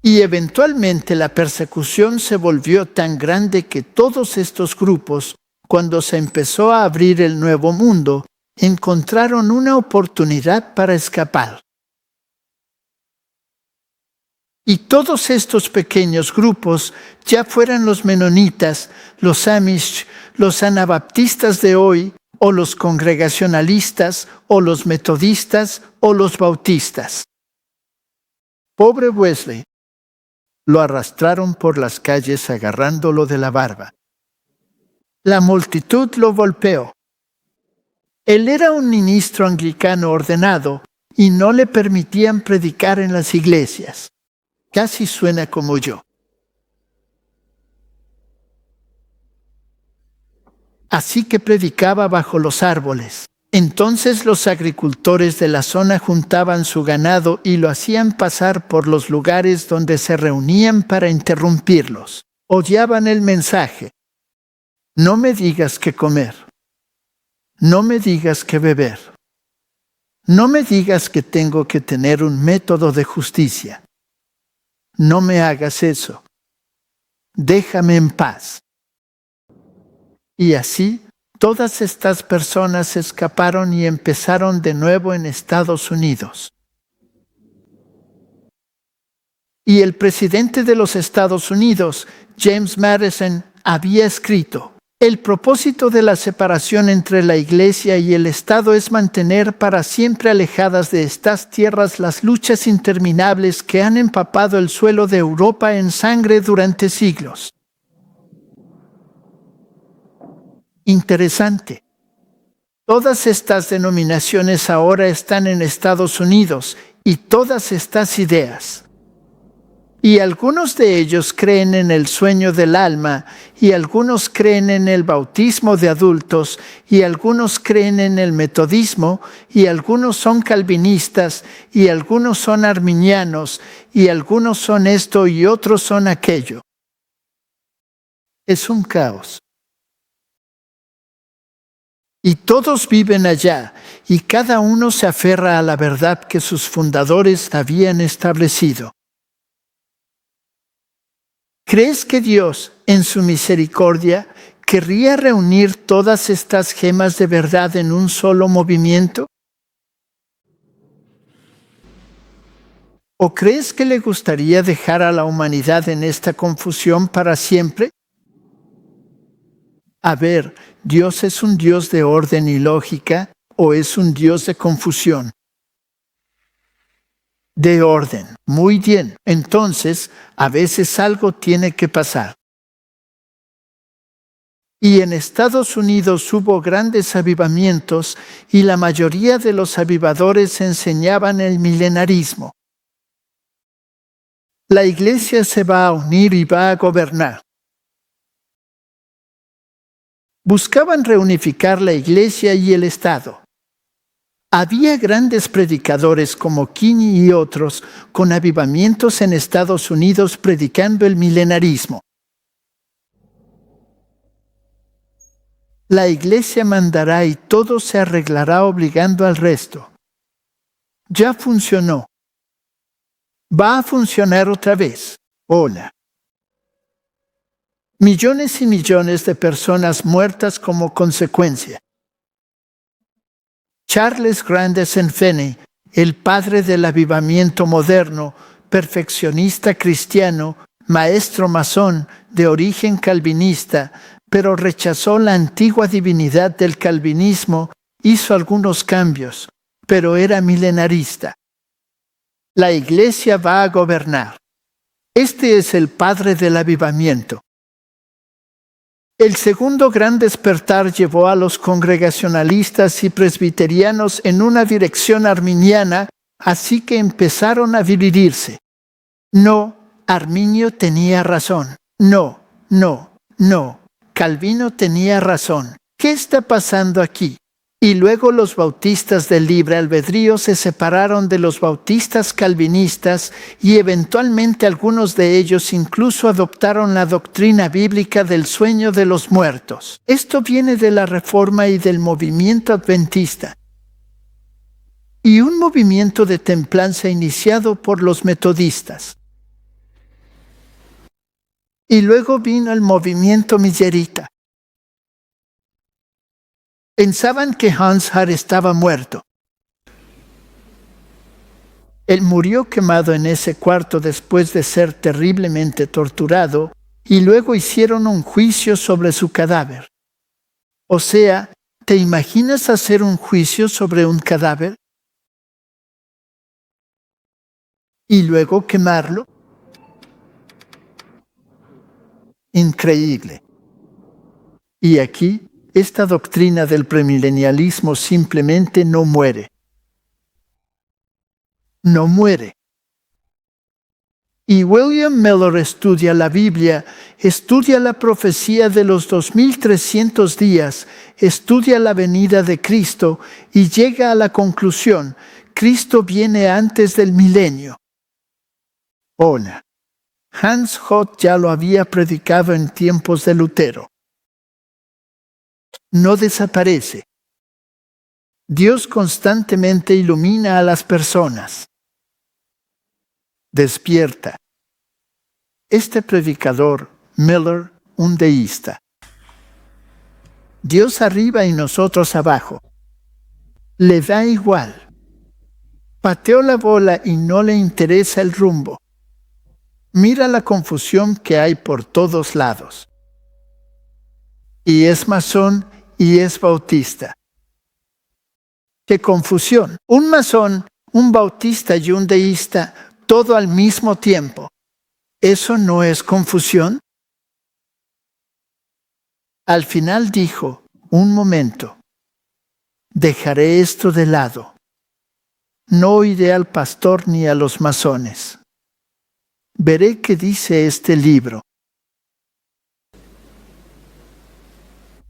Y eventualmente la persecución se volvió tan grande que todos estos grupos, cuando se empezó a abrir el nuevo mundo, encontraron una oportunidad para escapar. Y todos estos pequeños grupos, ya fueran los menonitas, los Amish, los anabaptistas de hoy, o los congregacionalistas, o los metodistas, o los bautistas. Pobre Wesley. Lo arrastraron por las calles agarrándolo de la barba. La multitud lo golpeó. Él era un ministro anglicano ordenado y no le permitían predicar en las iglesias. Casi suena como yo. Así que predicaba bajo los árboles. Entonces los agricultores de la zona juntaban su ganado y lo hacían pasar por los lugares donde se reunían para interrumpirlos. Odiaban el mensaje. No me digas qué comer. No me digas qué beber. No me digas que tengo que tener un método de justicia. No me hagas eso. Déjame en paz. Y así, todas estas personas escaparon y empezaron de nuevo en Estados Unidos. Y el presidente de los Estados Unidos, James Madison, había escrito, El propósito de la separación entre la Iglesia y el Estado es mantener para siempre alejadas de estas tierras las luchas interminables que han empapado el suelo de Europa en sangre durante siglos. Interesante. Todas estas denominaciones ahora están en Estados Unidos y todas estas ideas. Y algunos de ellos creen en el sueño del alma, y algunos creen en el bautismo de adultos, y algunos creen en el metodismo, y algunos son calvinistas, y algunos son arminianos, y algunos son esto y otros son aquello. Es un caos. Y todos viven allá, y cada uno se aferra a la verdad que sus fundadores habían establecido. ¿Crees que Dios, en su misericordia, querría reunir todas estas gemas de verdad en un solo movimiento? ¿O crees que le gustaría dejar a la humanidad en esta confusión para siempre? A ver, ¿Dios es un Dios de orden y lógica o es un Dios de confusión? De orden. Muy bien. Entonces, a veces algo tiene que pasar. Y en Estados Unidos hubo grandes avivamientos y la mayoría de los avivadores enseñaban el milenarismo. La Iglesia se va a unir y va a gobernar. Buscaban reunificar la Iglesia y el Estado. Había grandes predicadores como Kinney y otros con avivamientos en Estados Unidos predicando el milenarismo. La Iglesia mandará y todo se arreglará obligando al resto. Ya funcionó. Va a funcionar otra vez. Hola. Millones y millones de personas muertas como consecuencia. Charles Grandison Finney, el padre del avivamiento moderno, perfeccionista cristiano, maestro masón de origen calvinista, pero rechazó la antigua divinidad del calvinismo, hizo algunos cambios, pero era milenarista. La Iglesia va a gobernar. Este es el padre del avivamiento. El segundo gran despertar llevó a los congregacionalistas y presbiterianos en una dirección arminiana, así que empezaron a dividirse. No, Arminio tenía razón. No, Calvino tenía razón. ¿Qué está pasando aquí? Y luego los bautistas del libre albedrío se separaron de los bautistas calvinistas y eventualmente algunos de ellos incluso adoptaron la doctrina bíblica del sueño de los muertos. Esto viene de la Reforma y del movimiento adventista. Y un movimiento de templanza iniciado por los metodistas. Y luego vino el movimiento millerita. Pensaban que Hans Hart estaba muerto. Él murió quemado en ese cuarto después de ser terriblemente torturado y luego hicieron un juicio sobre su cadáver. O sea, ¿te imaginas hacer un juicio sobre un cadáver? ¿Y luego quemarlo? Increíble. Y aquí, esta doctrina del premilenialismo simplemente no muere. No muere. Y William Miller estudia la Biblia, estudia la profecía de los 2300 días, estudia la venida de Cristo y llega a la conclusión: Cristo viene antes del milenio. Hola. Hans Hut ya lo había predicado en tiempos de Lutero. No desaparece. Dios constantemente ilumina a las personas. Despierta. Este predicador, Miller, un deísta. Dios arriba y nosotros abajo. Le da igual. Pateó la bola y no le interesa el rumbo. Mira la confusión que hay por todos lados. y es masón y es bautista. ¡Qué confusión! Un masón, un bautista y un deísta, todo al mismo tiempo. ¿Eso no es confusión? Al final dijo, un momento, dejaré esto de lado. No oiré al pastor ni a los masones. Veré qué dice este libro.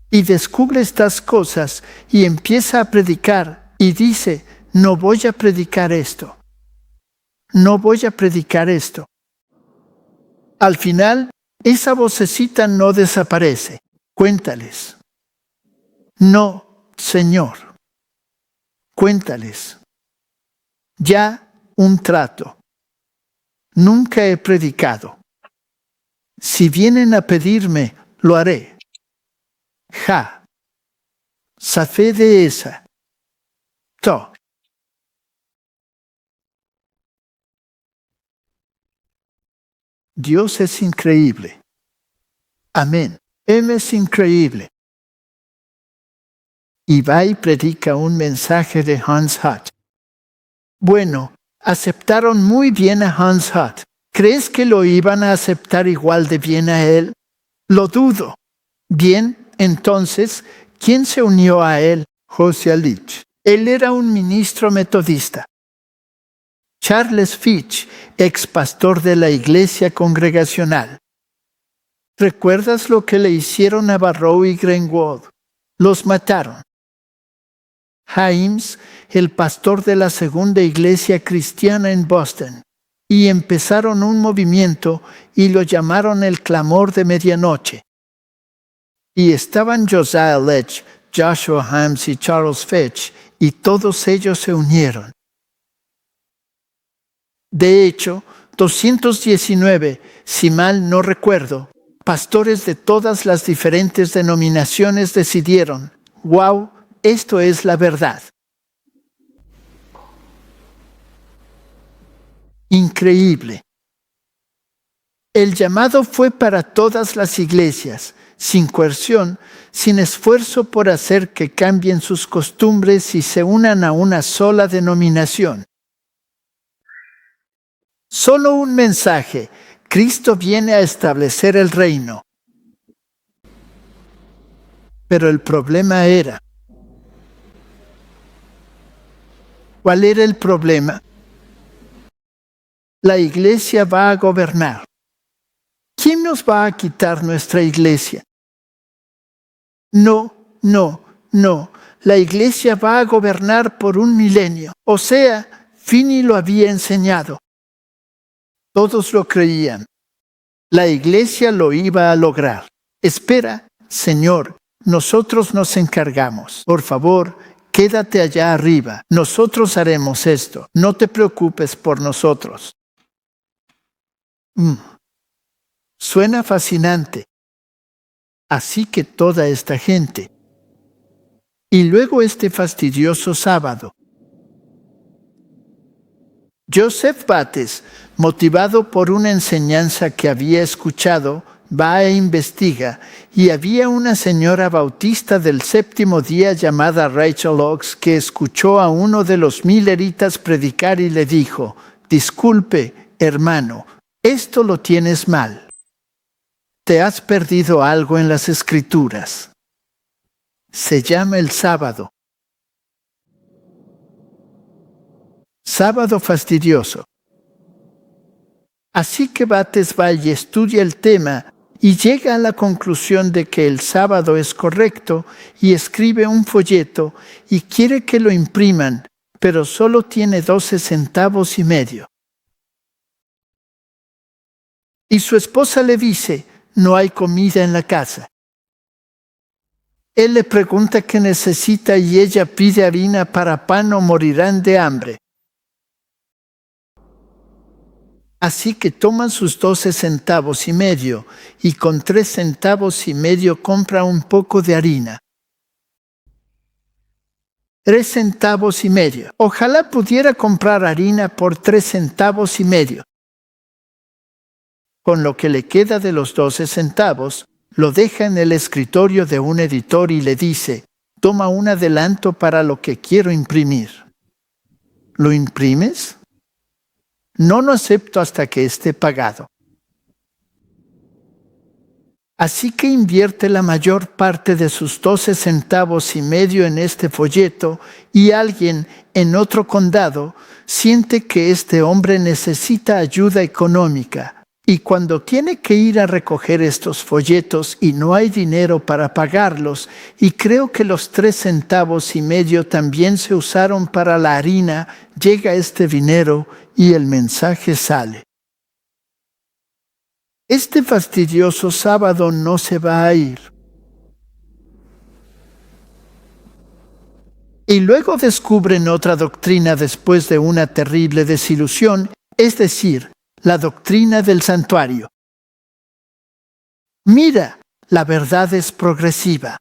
Y descubre estas cosas y empieza a predicar y dice, no voy a predicar esto. No voy a predicar esto. Al final, esa vocecita no desaparece. Cuéntales. No, Señor. Cuéntales. Ya un trato. Nunca he predicado. Si vienen a pedirme, lo haré. Ja. Safé de esa. To. Dios es increíble. Amén. Él es increíble. Y va y predica un mensaje de Hans Hut. Bueno, aceptaron muy bien a Hans Hut. ¿Crees que lo iban a aceptar igual de bien a él? Lo dudo. Bien, entonces, ¿quién se unió a él? Josiah Litch. Él era un ministro metodista. Charles Fitch, ex pastor de la iglesia congregacional. ¿Recuerdas lo que le hicieron a Barrow y Greenwood? Los mataron. Himes, el pastor de la segunda iglesia cristiana en Boston, y empezaron un movimiento y lo llamaron el clamor de medianoche. Y estaban Josiah Litch, Joshua Himes y Charles Fitch, y todos ellos se unieron. De hecho, 219, si mal no recuerdo, pastores de todas las diferentes denominaciones decidieron, wow, esto es la verdad. Increíble. El llamado fue para todas las iglesias, sin coerción, sin esfuerzo por hacer que cambien sus costumbres y se unan a una sola denominación. Solo un mensaje. Cristo viene a establecer el reino. Pero el problema era... ¿Cuál era el problema? La iglesia va a gobernar. ¿Quién nos va a quitar nuestra iglesia? No. La iglesia va a gobernar por 1 milenio. O sea, Finney lo había enseñado. Todos lo creían. La iglesia lo iba a lograr. Espera, Señor, nosotros nos encargamos. Por favor, quédate allá arriba. Nosotros haremos esto. No te preocupes por nosotros. Suena fascinante. Así que toda esta gente. Y luego este fastidioso sábado. Joseph Bates, motivado por una enseñanza que había escuchado, va e investiga, y había una señora bautista del 7º día llamada Rachel Oakes que escuchó a uno de los Milleritas predicar y le dijo, disculpe, hermano, esto lo tienes mal. Te has perdido algo en las Escrituras. Se llama el sábado. Sábado fastidioso. Así que Bates va y estudia el tema y llega a la conclusión de que el sábado es correcto y escribe un folleto y quiere que lo impriman, pero solo tiene 12 centavos y medio. Y su esposa le dice, no hay comida en la casa. Él le pregunta qué necesita y ella pide harina para pan o morirán de hambre. Así que toman sus 12 centavos y medio y con 3 centavos y medio compra un poco de harina. 3 centavos y medio. Ojalá pudiera comprar harina por 3 centavos y medio. Con lo que le queda de los 12 centavos, lo deja en el escritorio de un editor y le dice: toma un adelanto para lo que quiero imprimir. ¿Lo imprimes? No lo acepto hasta que esté pagado. Así que invierte la mayor parte de sus 12 centavos y medio en este folleto, y alguien en otro condado siente que este hombre necesita ayuda económica. Y cuando tiene que ir a recoger estos folletos y no hay dinero para pagarlos, y creo que los 3 centavos y medio también se usaron para la harina, llega este dinero y el mensaje sale. Este fastidioso sábado no se va a ir. Y luego descubren otra doctrina después de una terrible desilusión, es decir, la doctrina del santuario. Mira, la verdad es progresiva.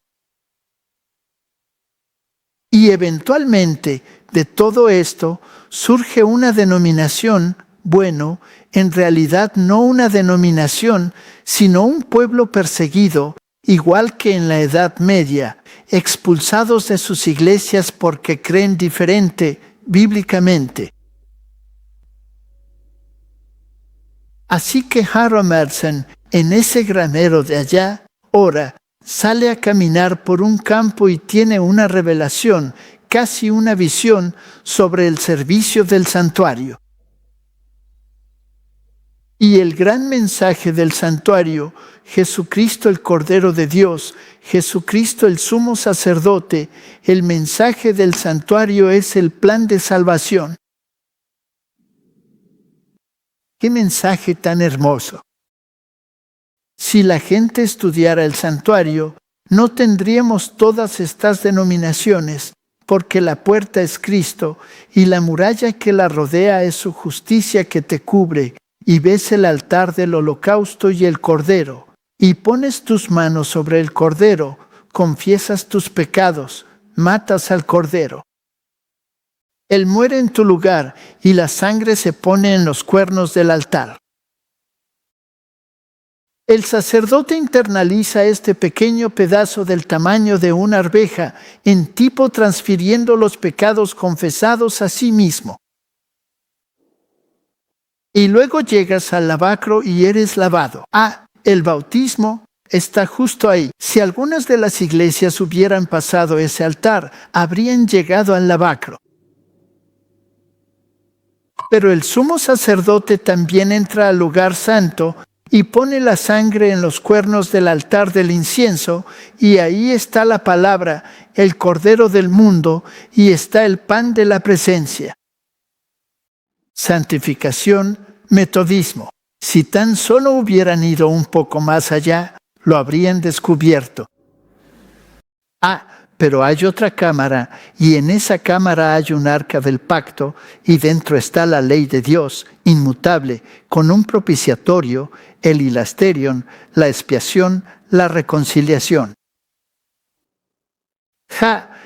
Y eventualmente de todo esto surge una denominación, bueno, en realidad no una denominación, sino un pueblo perseguido, igual que en la Edad Media, expulsados de sus iglesias porque creen diferente bíblicamente. Así que Harold Merson, en ese granero de allá, ora, sale a caminar por un campo y tiene una revelación, casi una visión, sobre el servicio del santuario. Y el gran mensaje del santuario, Jesucristo el Cordero de Dios, Jesucristo el Sumo Sacerdote, el mensaje del santuario es el plan de salvación. ¡Qué mensaje tan hermoso! Si la gente estudiara el santuario, no tendríamos todas estas denominaciones, porque la puerta es Cristo y la muralla que la rodea es su justicia que te cubre, y ves el altar del holocausto y el cordero, y pones tus manos sobre el cordero, confiesas tus pecados, matas al cordero. Él muere en tu lugar y la sangre se pone en los cuernos del altar. El sacerdote internaliza este pequeño pedazo del tamaño de una arveja, en tipo transfiriendo los pecados confesados a sí mismo. Y luego llegas al lavacro y eres lavado. El bautismo está justo ahí. Si algunas de las iglesias hubieran pasado ese altar, habrían llegado al lavacro. Pero el sumo sacerdote también entra al lugar santo y pone la sangre en los cuernos del altar del incienso, y ahí está la palabra, el Cordero del mundo, y está el pan de la presencia. Santificación, metodismo. Si tan solo hubieran ido un poco más allá, lo habrían descubierto. Pero hay otra cámara, y en esa cámara hay un arca del pacto, y dentro está la ley de Dios, inmutable, con un propiciatorio, el hilasterion, la expiación, la reconciliación.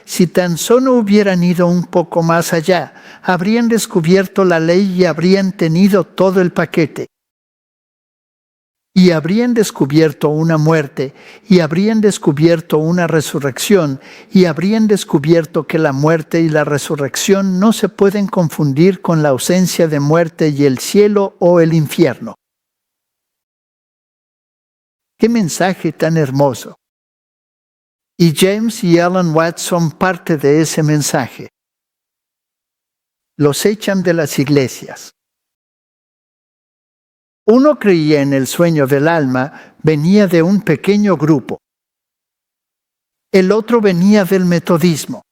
Si tan solo hubieran ido un poco más allá, habrían descubierto la ley y habrían tenido todo el paquete. Y habrían descubierto una muerte, y habrían descubierto una resurrección, y habrían descubierto que la muerte y la resurrección no se pueden confundir con la ausencia de muerte y el cielo o el infierno. ¡Qué mensaje tan hermoso! Y James y Alan Watts son parte de ese mensaje. Los echan de las iglesias. Uno creía en el sueño del alma, venía de un pequeño grupo. El otro venía del metodismo.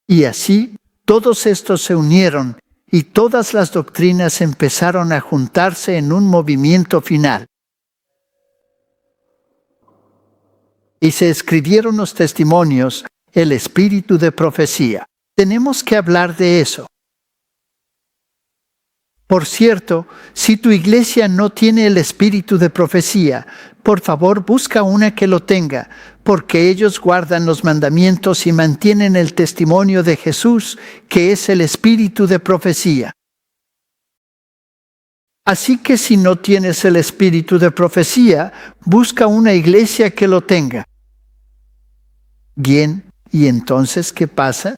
Y así todos estos se unieron y todas las doctrinas empezaron a juntarse en un movimiento final. Y se escribieron los testimonios, el espíritu de profecía. Tenemos que hablar de eso. Por cierto, si tu iglesia no tiene el espíritu de profecía, por favor busca una que lo tenga, porque ellos guardan los mandamientos y mantienen el testimonio de Jesús, que es el espíritu de profecía. Así que si no tienes el espíritu de profecía, busca una iglesia que lo tenga. Bien, ¿y entonces qué pasa?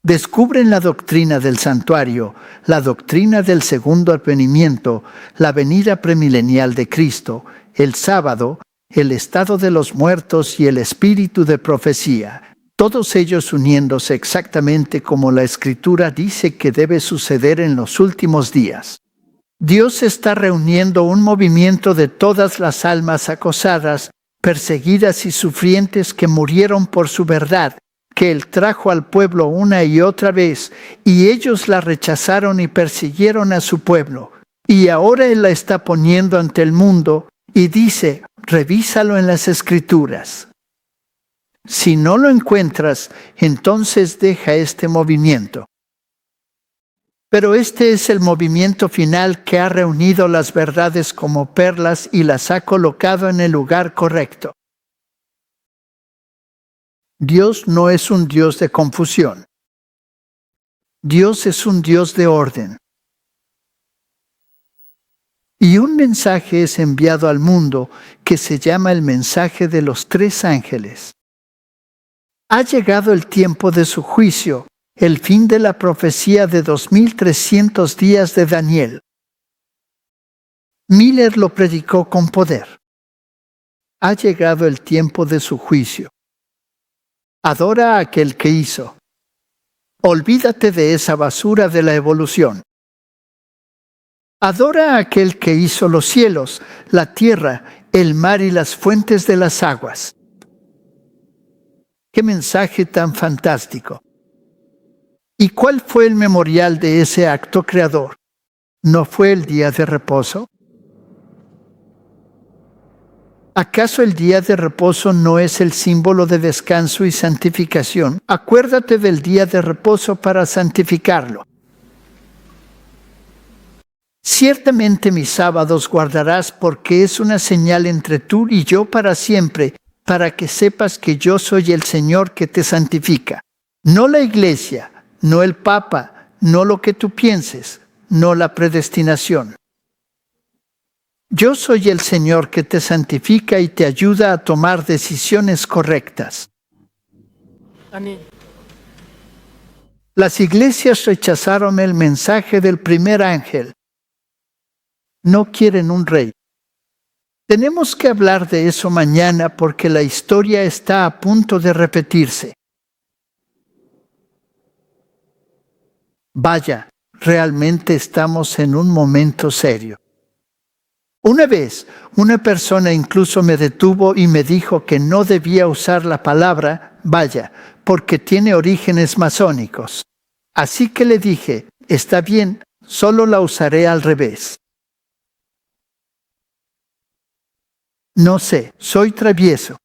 Descubren la doctrina del santuario, la doctrina del segundo advenimiento, la venida premilenial de Cristo, el sábado, el estado de los muertos y el espíritu de profecía, todos ellos uniéndose exactamente como la Escritura dice que debe suceder en los últimos días. Dios está reuniendo un movimiento de todas las almas acosadas, perseguidas y sufrientes que murieron por su verdad, que Él trajo al pueblo una y otra vez, y ellos la rechazaron y persiguieron a su pueblo. Y ahora Él la está poniendo ante el mundo y dice, revísalo en las Escrituras. Si no lo encuentras, entonces deja este movimiento. Pero este es el movimiento final que ha reunido las verdades como perlas y las ha colocado en el lugar correcto. Dios no es un Dios de confusión. Dios es un Dios de orden. Y un mensaje es enviado al mundo que se llama el mensaje de los 3 ángeles. Ha llegado el tiempo de su juicio, el fin de la profecía de 2300 días de Daniel. Miller lo predicó con poder. Ha llegado el tiempo de su juicio. Adora a aquel que hizo. Olvídate de esa basura de la evolución. Adora a aquel que hizo los cielos, la tierra, el mar y las fuentes de las aguas. ¡Qué mensaje tan fantástico! ¿Y cuál fue el memorial de ese acto creador? ¿No fue el día de reposo? ¿Acaso el día de reposo no es el símbolo de descanso y santificación? Acuérdate del día de reposo para santificarlo. Ciertamente mis sábados guardarás porque es una señal entre tú y yo para siempre, para que sepas que yo soy el Señor que te santifica. No la iglesia, no el Papa, no lo que tú pienses, no la predestinación. Yo soy el Señor que te santifica y te ayuda a tomar decisiones correctas. Amén. Las iglesias rechazaron el mensaje del primer ángel. No quieren un rey. Tenemos que hablar de eso mañana porque la historia está a punto de repetirse. Vaya, realmente estamos en un momento serio. Una vez, una persona incluso me detuvo y me dijo que no debía usar la palabra vaya, porque tiene orígenes masónicos. Así que le dije, está bien, solo la usaré al revés. No sé, soy travieso.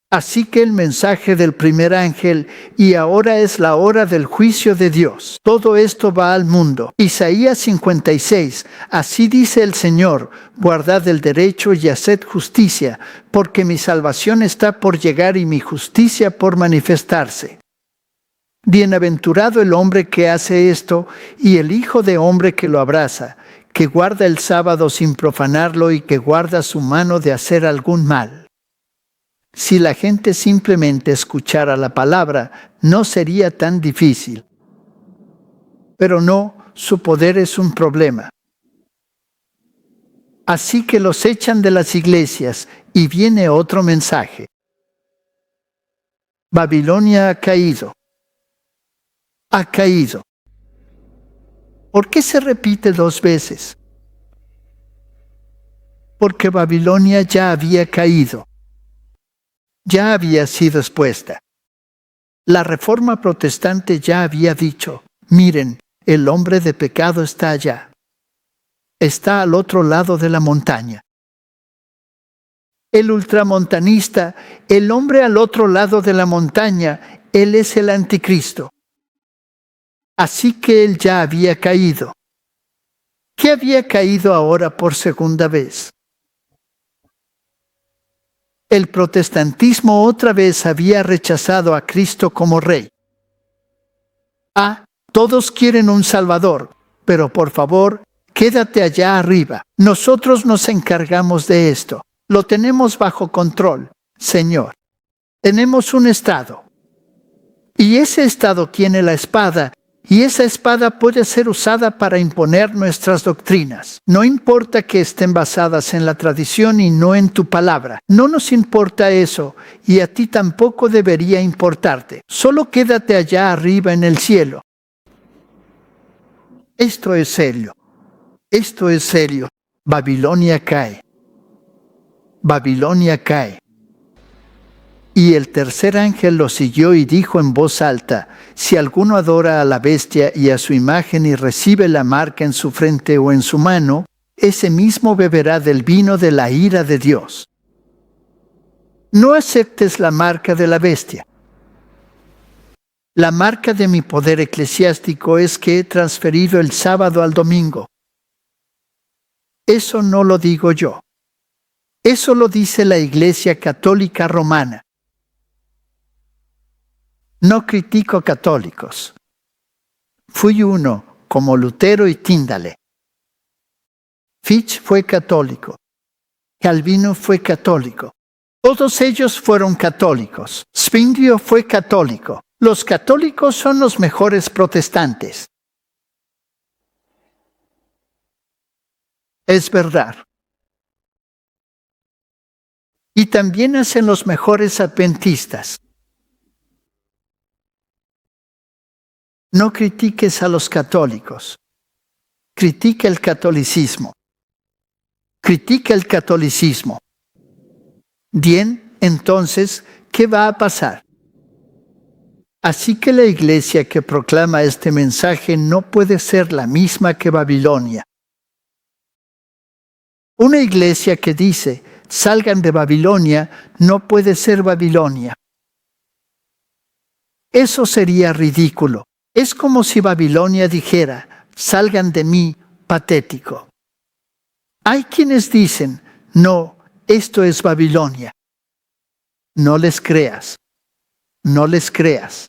Así que el mensaje del primer ángel, y ahora es la hora del juicio de Dios. Todo esto va al mundo. Isaías 56, así dice el Señor, guardad el derecho y haced justicia, porque mi salvación está por llegar y mi justicia por manifestarse. Bienaventurado el hombre que hace esto, y el hijo de hombre que lo abraza, que guarda el sábado sin profanarlo y que guarda su mano de hacer algún mal. Si la gente simplemente escuchara la palabra, no sería tan difícil. Pero no, su poder es un problema. Así que los echan de las iglesias y viene otro mensaje. Babilonia ha caído. Ha caído. ¿Por qué se repite 2 veces? Porque Babilonia ya había caído. Ya había sido expuesta. La Reforma Protestante ya había dicho, miren, el hombre de pecado está allá. Está al otro lado de la montaña. El ultramontanista, el hombre al otro lado de la montaña, él es el anticristo. Así que él ya había caído. ¿Qué había caído ahora por segunda vez? El protestantismo otra vez había rechazado a Cristo como rey. Todos quieren un Salvador, Pero por favor, quédate allá arriba. Nosotros nos encargamos de esto. Lo tenemos bajo control, Señor. Tenemos un estado. Y ese estado tiene la espada. Y esa espada puede ser usada para imponer nuestras doctrinas. No importa que estén basadas en la tradición y no en tu palabra. No nos importa eso, y a ti tampoco debería importarte. Solo quédate allá arriba en el cielo. Esto es serio. Esto es serio. Babilonia cae. Babilonia cae. Y el tercer ángel lo siguió y dijo en voz alta: si alguno adora a la bestia y a su imagen y recibe la marca en su frente o en su mano, ese mismo beberá del vino de la ira de Dios. No aceptes la marca de la bestia. La marca de mi poder eclesiástico es que he transferido el sábado al domingo. Eso no lo digo yo. Eso lo dice la Iglesia Católica Romana. No critico católicos. Fui uno, como Lutero y Tyndale. Fitch fue católico. Calvino fue católico. Todos ellos fueron católicos. Zwinglio fue católico. Los católicos son los mejores protestantes. Es verdad. Y también hacen los mejores adventistas. No critiques a los católicos. Critica el catolicismo. Critica el catolicismo. Bien, entonces, ¿qué va a pasar? Así que la iglesia que proclama este mensaje no puede ser la misma que Babilonia. Una iglesia que dice, salgan de Babilonia, no puede ser Babilonia. Eso sería ridículo. Es como si Babilonia dijera, salgan de mí, patético. Hay quienes dicen, no, esto es Babilonia. No les creas. No les creas.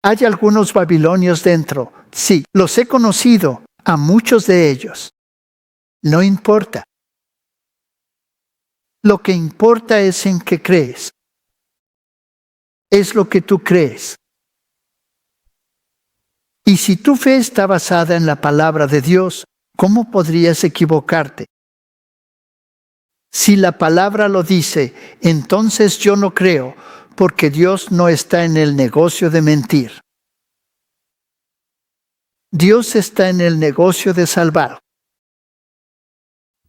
Hay algunos babilonios dentro. Sí, los he conocido, a muchos de ellos. No importa. Lo que importa es en qué crees. Es lo que tú crees. Y si tu fe está basada en la palabra de Dios, ¿cómo podrías equivocarte? Si la palabra lo dice, entonces yo no creo, porque Dios no está en el negocio de mentir. Dios está en el negocio de salvar.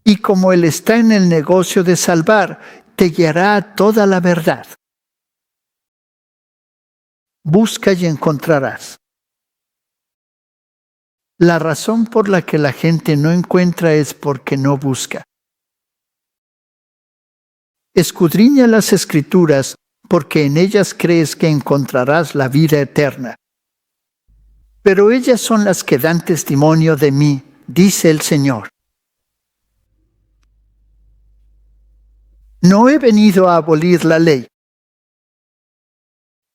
Y como Él está en el negocio de salvar, te guiará a toda la verdad. Busca y encontrarás. La razón por la que la gente no encuentra es porque no busca. Escudriña las Escrituras, porque en ellas crees que encontrarás la vida eterna. Pero ellas son las que dan testimonio de mí, dice el Señor. No he venido a abolir la ley.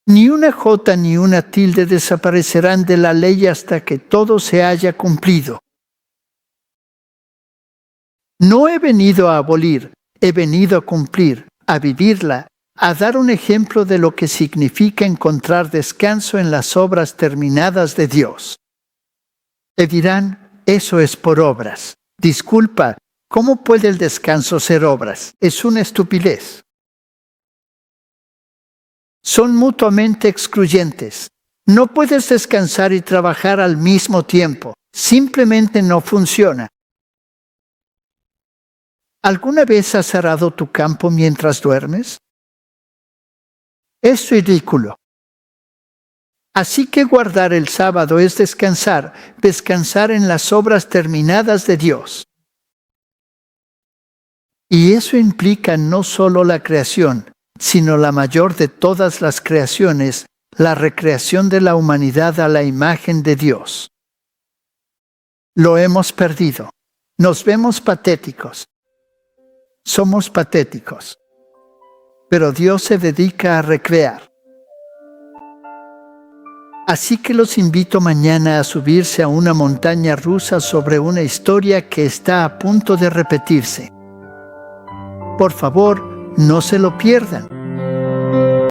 Ni una jota ni una tilde desaparecerán de la ley hasta que todo se haya cumplido. No he venido a abolir, he venido a cumplir, a vivirla, a dar un ejemplo de lo que significa encontrar descanso en las obras terminadas de Dios. Te dirán, eso es por obras. Disculpa, ¿cómo puede el descanso ser obras? Es una estupidez. Son mutuamente excluyentes. No puedes descansar y trabajar al mismo tiempo. Simplemente no funciona. ¿Alguna vez has arado tu campo mientras duermes? Es ridículo. Así que guardar el sábado es descansar en las obras terminadas de Dios. Y eso implica no solo la creación, sino la mayor de todas las creaciones, la recreación de la humanidad a la imagen de Dios. Lo hemos perdido. Nos vemos patéticos. Somos patéticos. Pero Dios se dedica a recrear. Así que los invito mañana a subirse a una montaña rusa sobre una historia que está a punto de repetirse. Por favor, no se lo pierdan.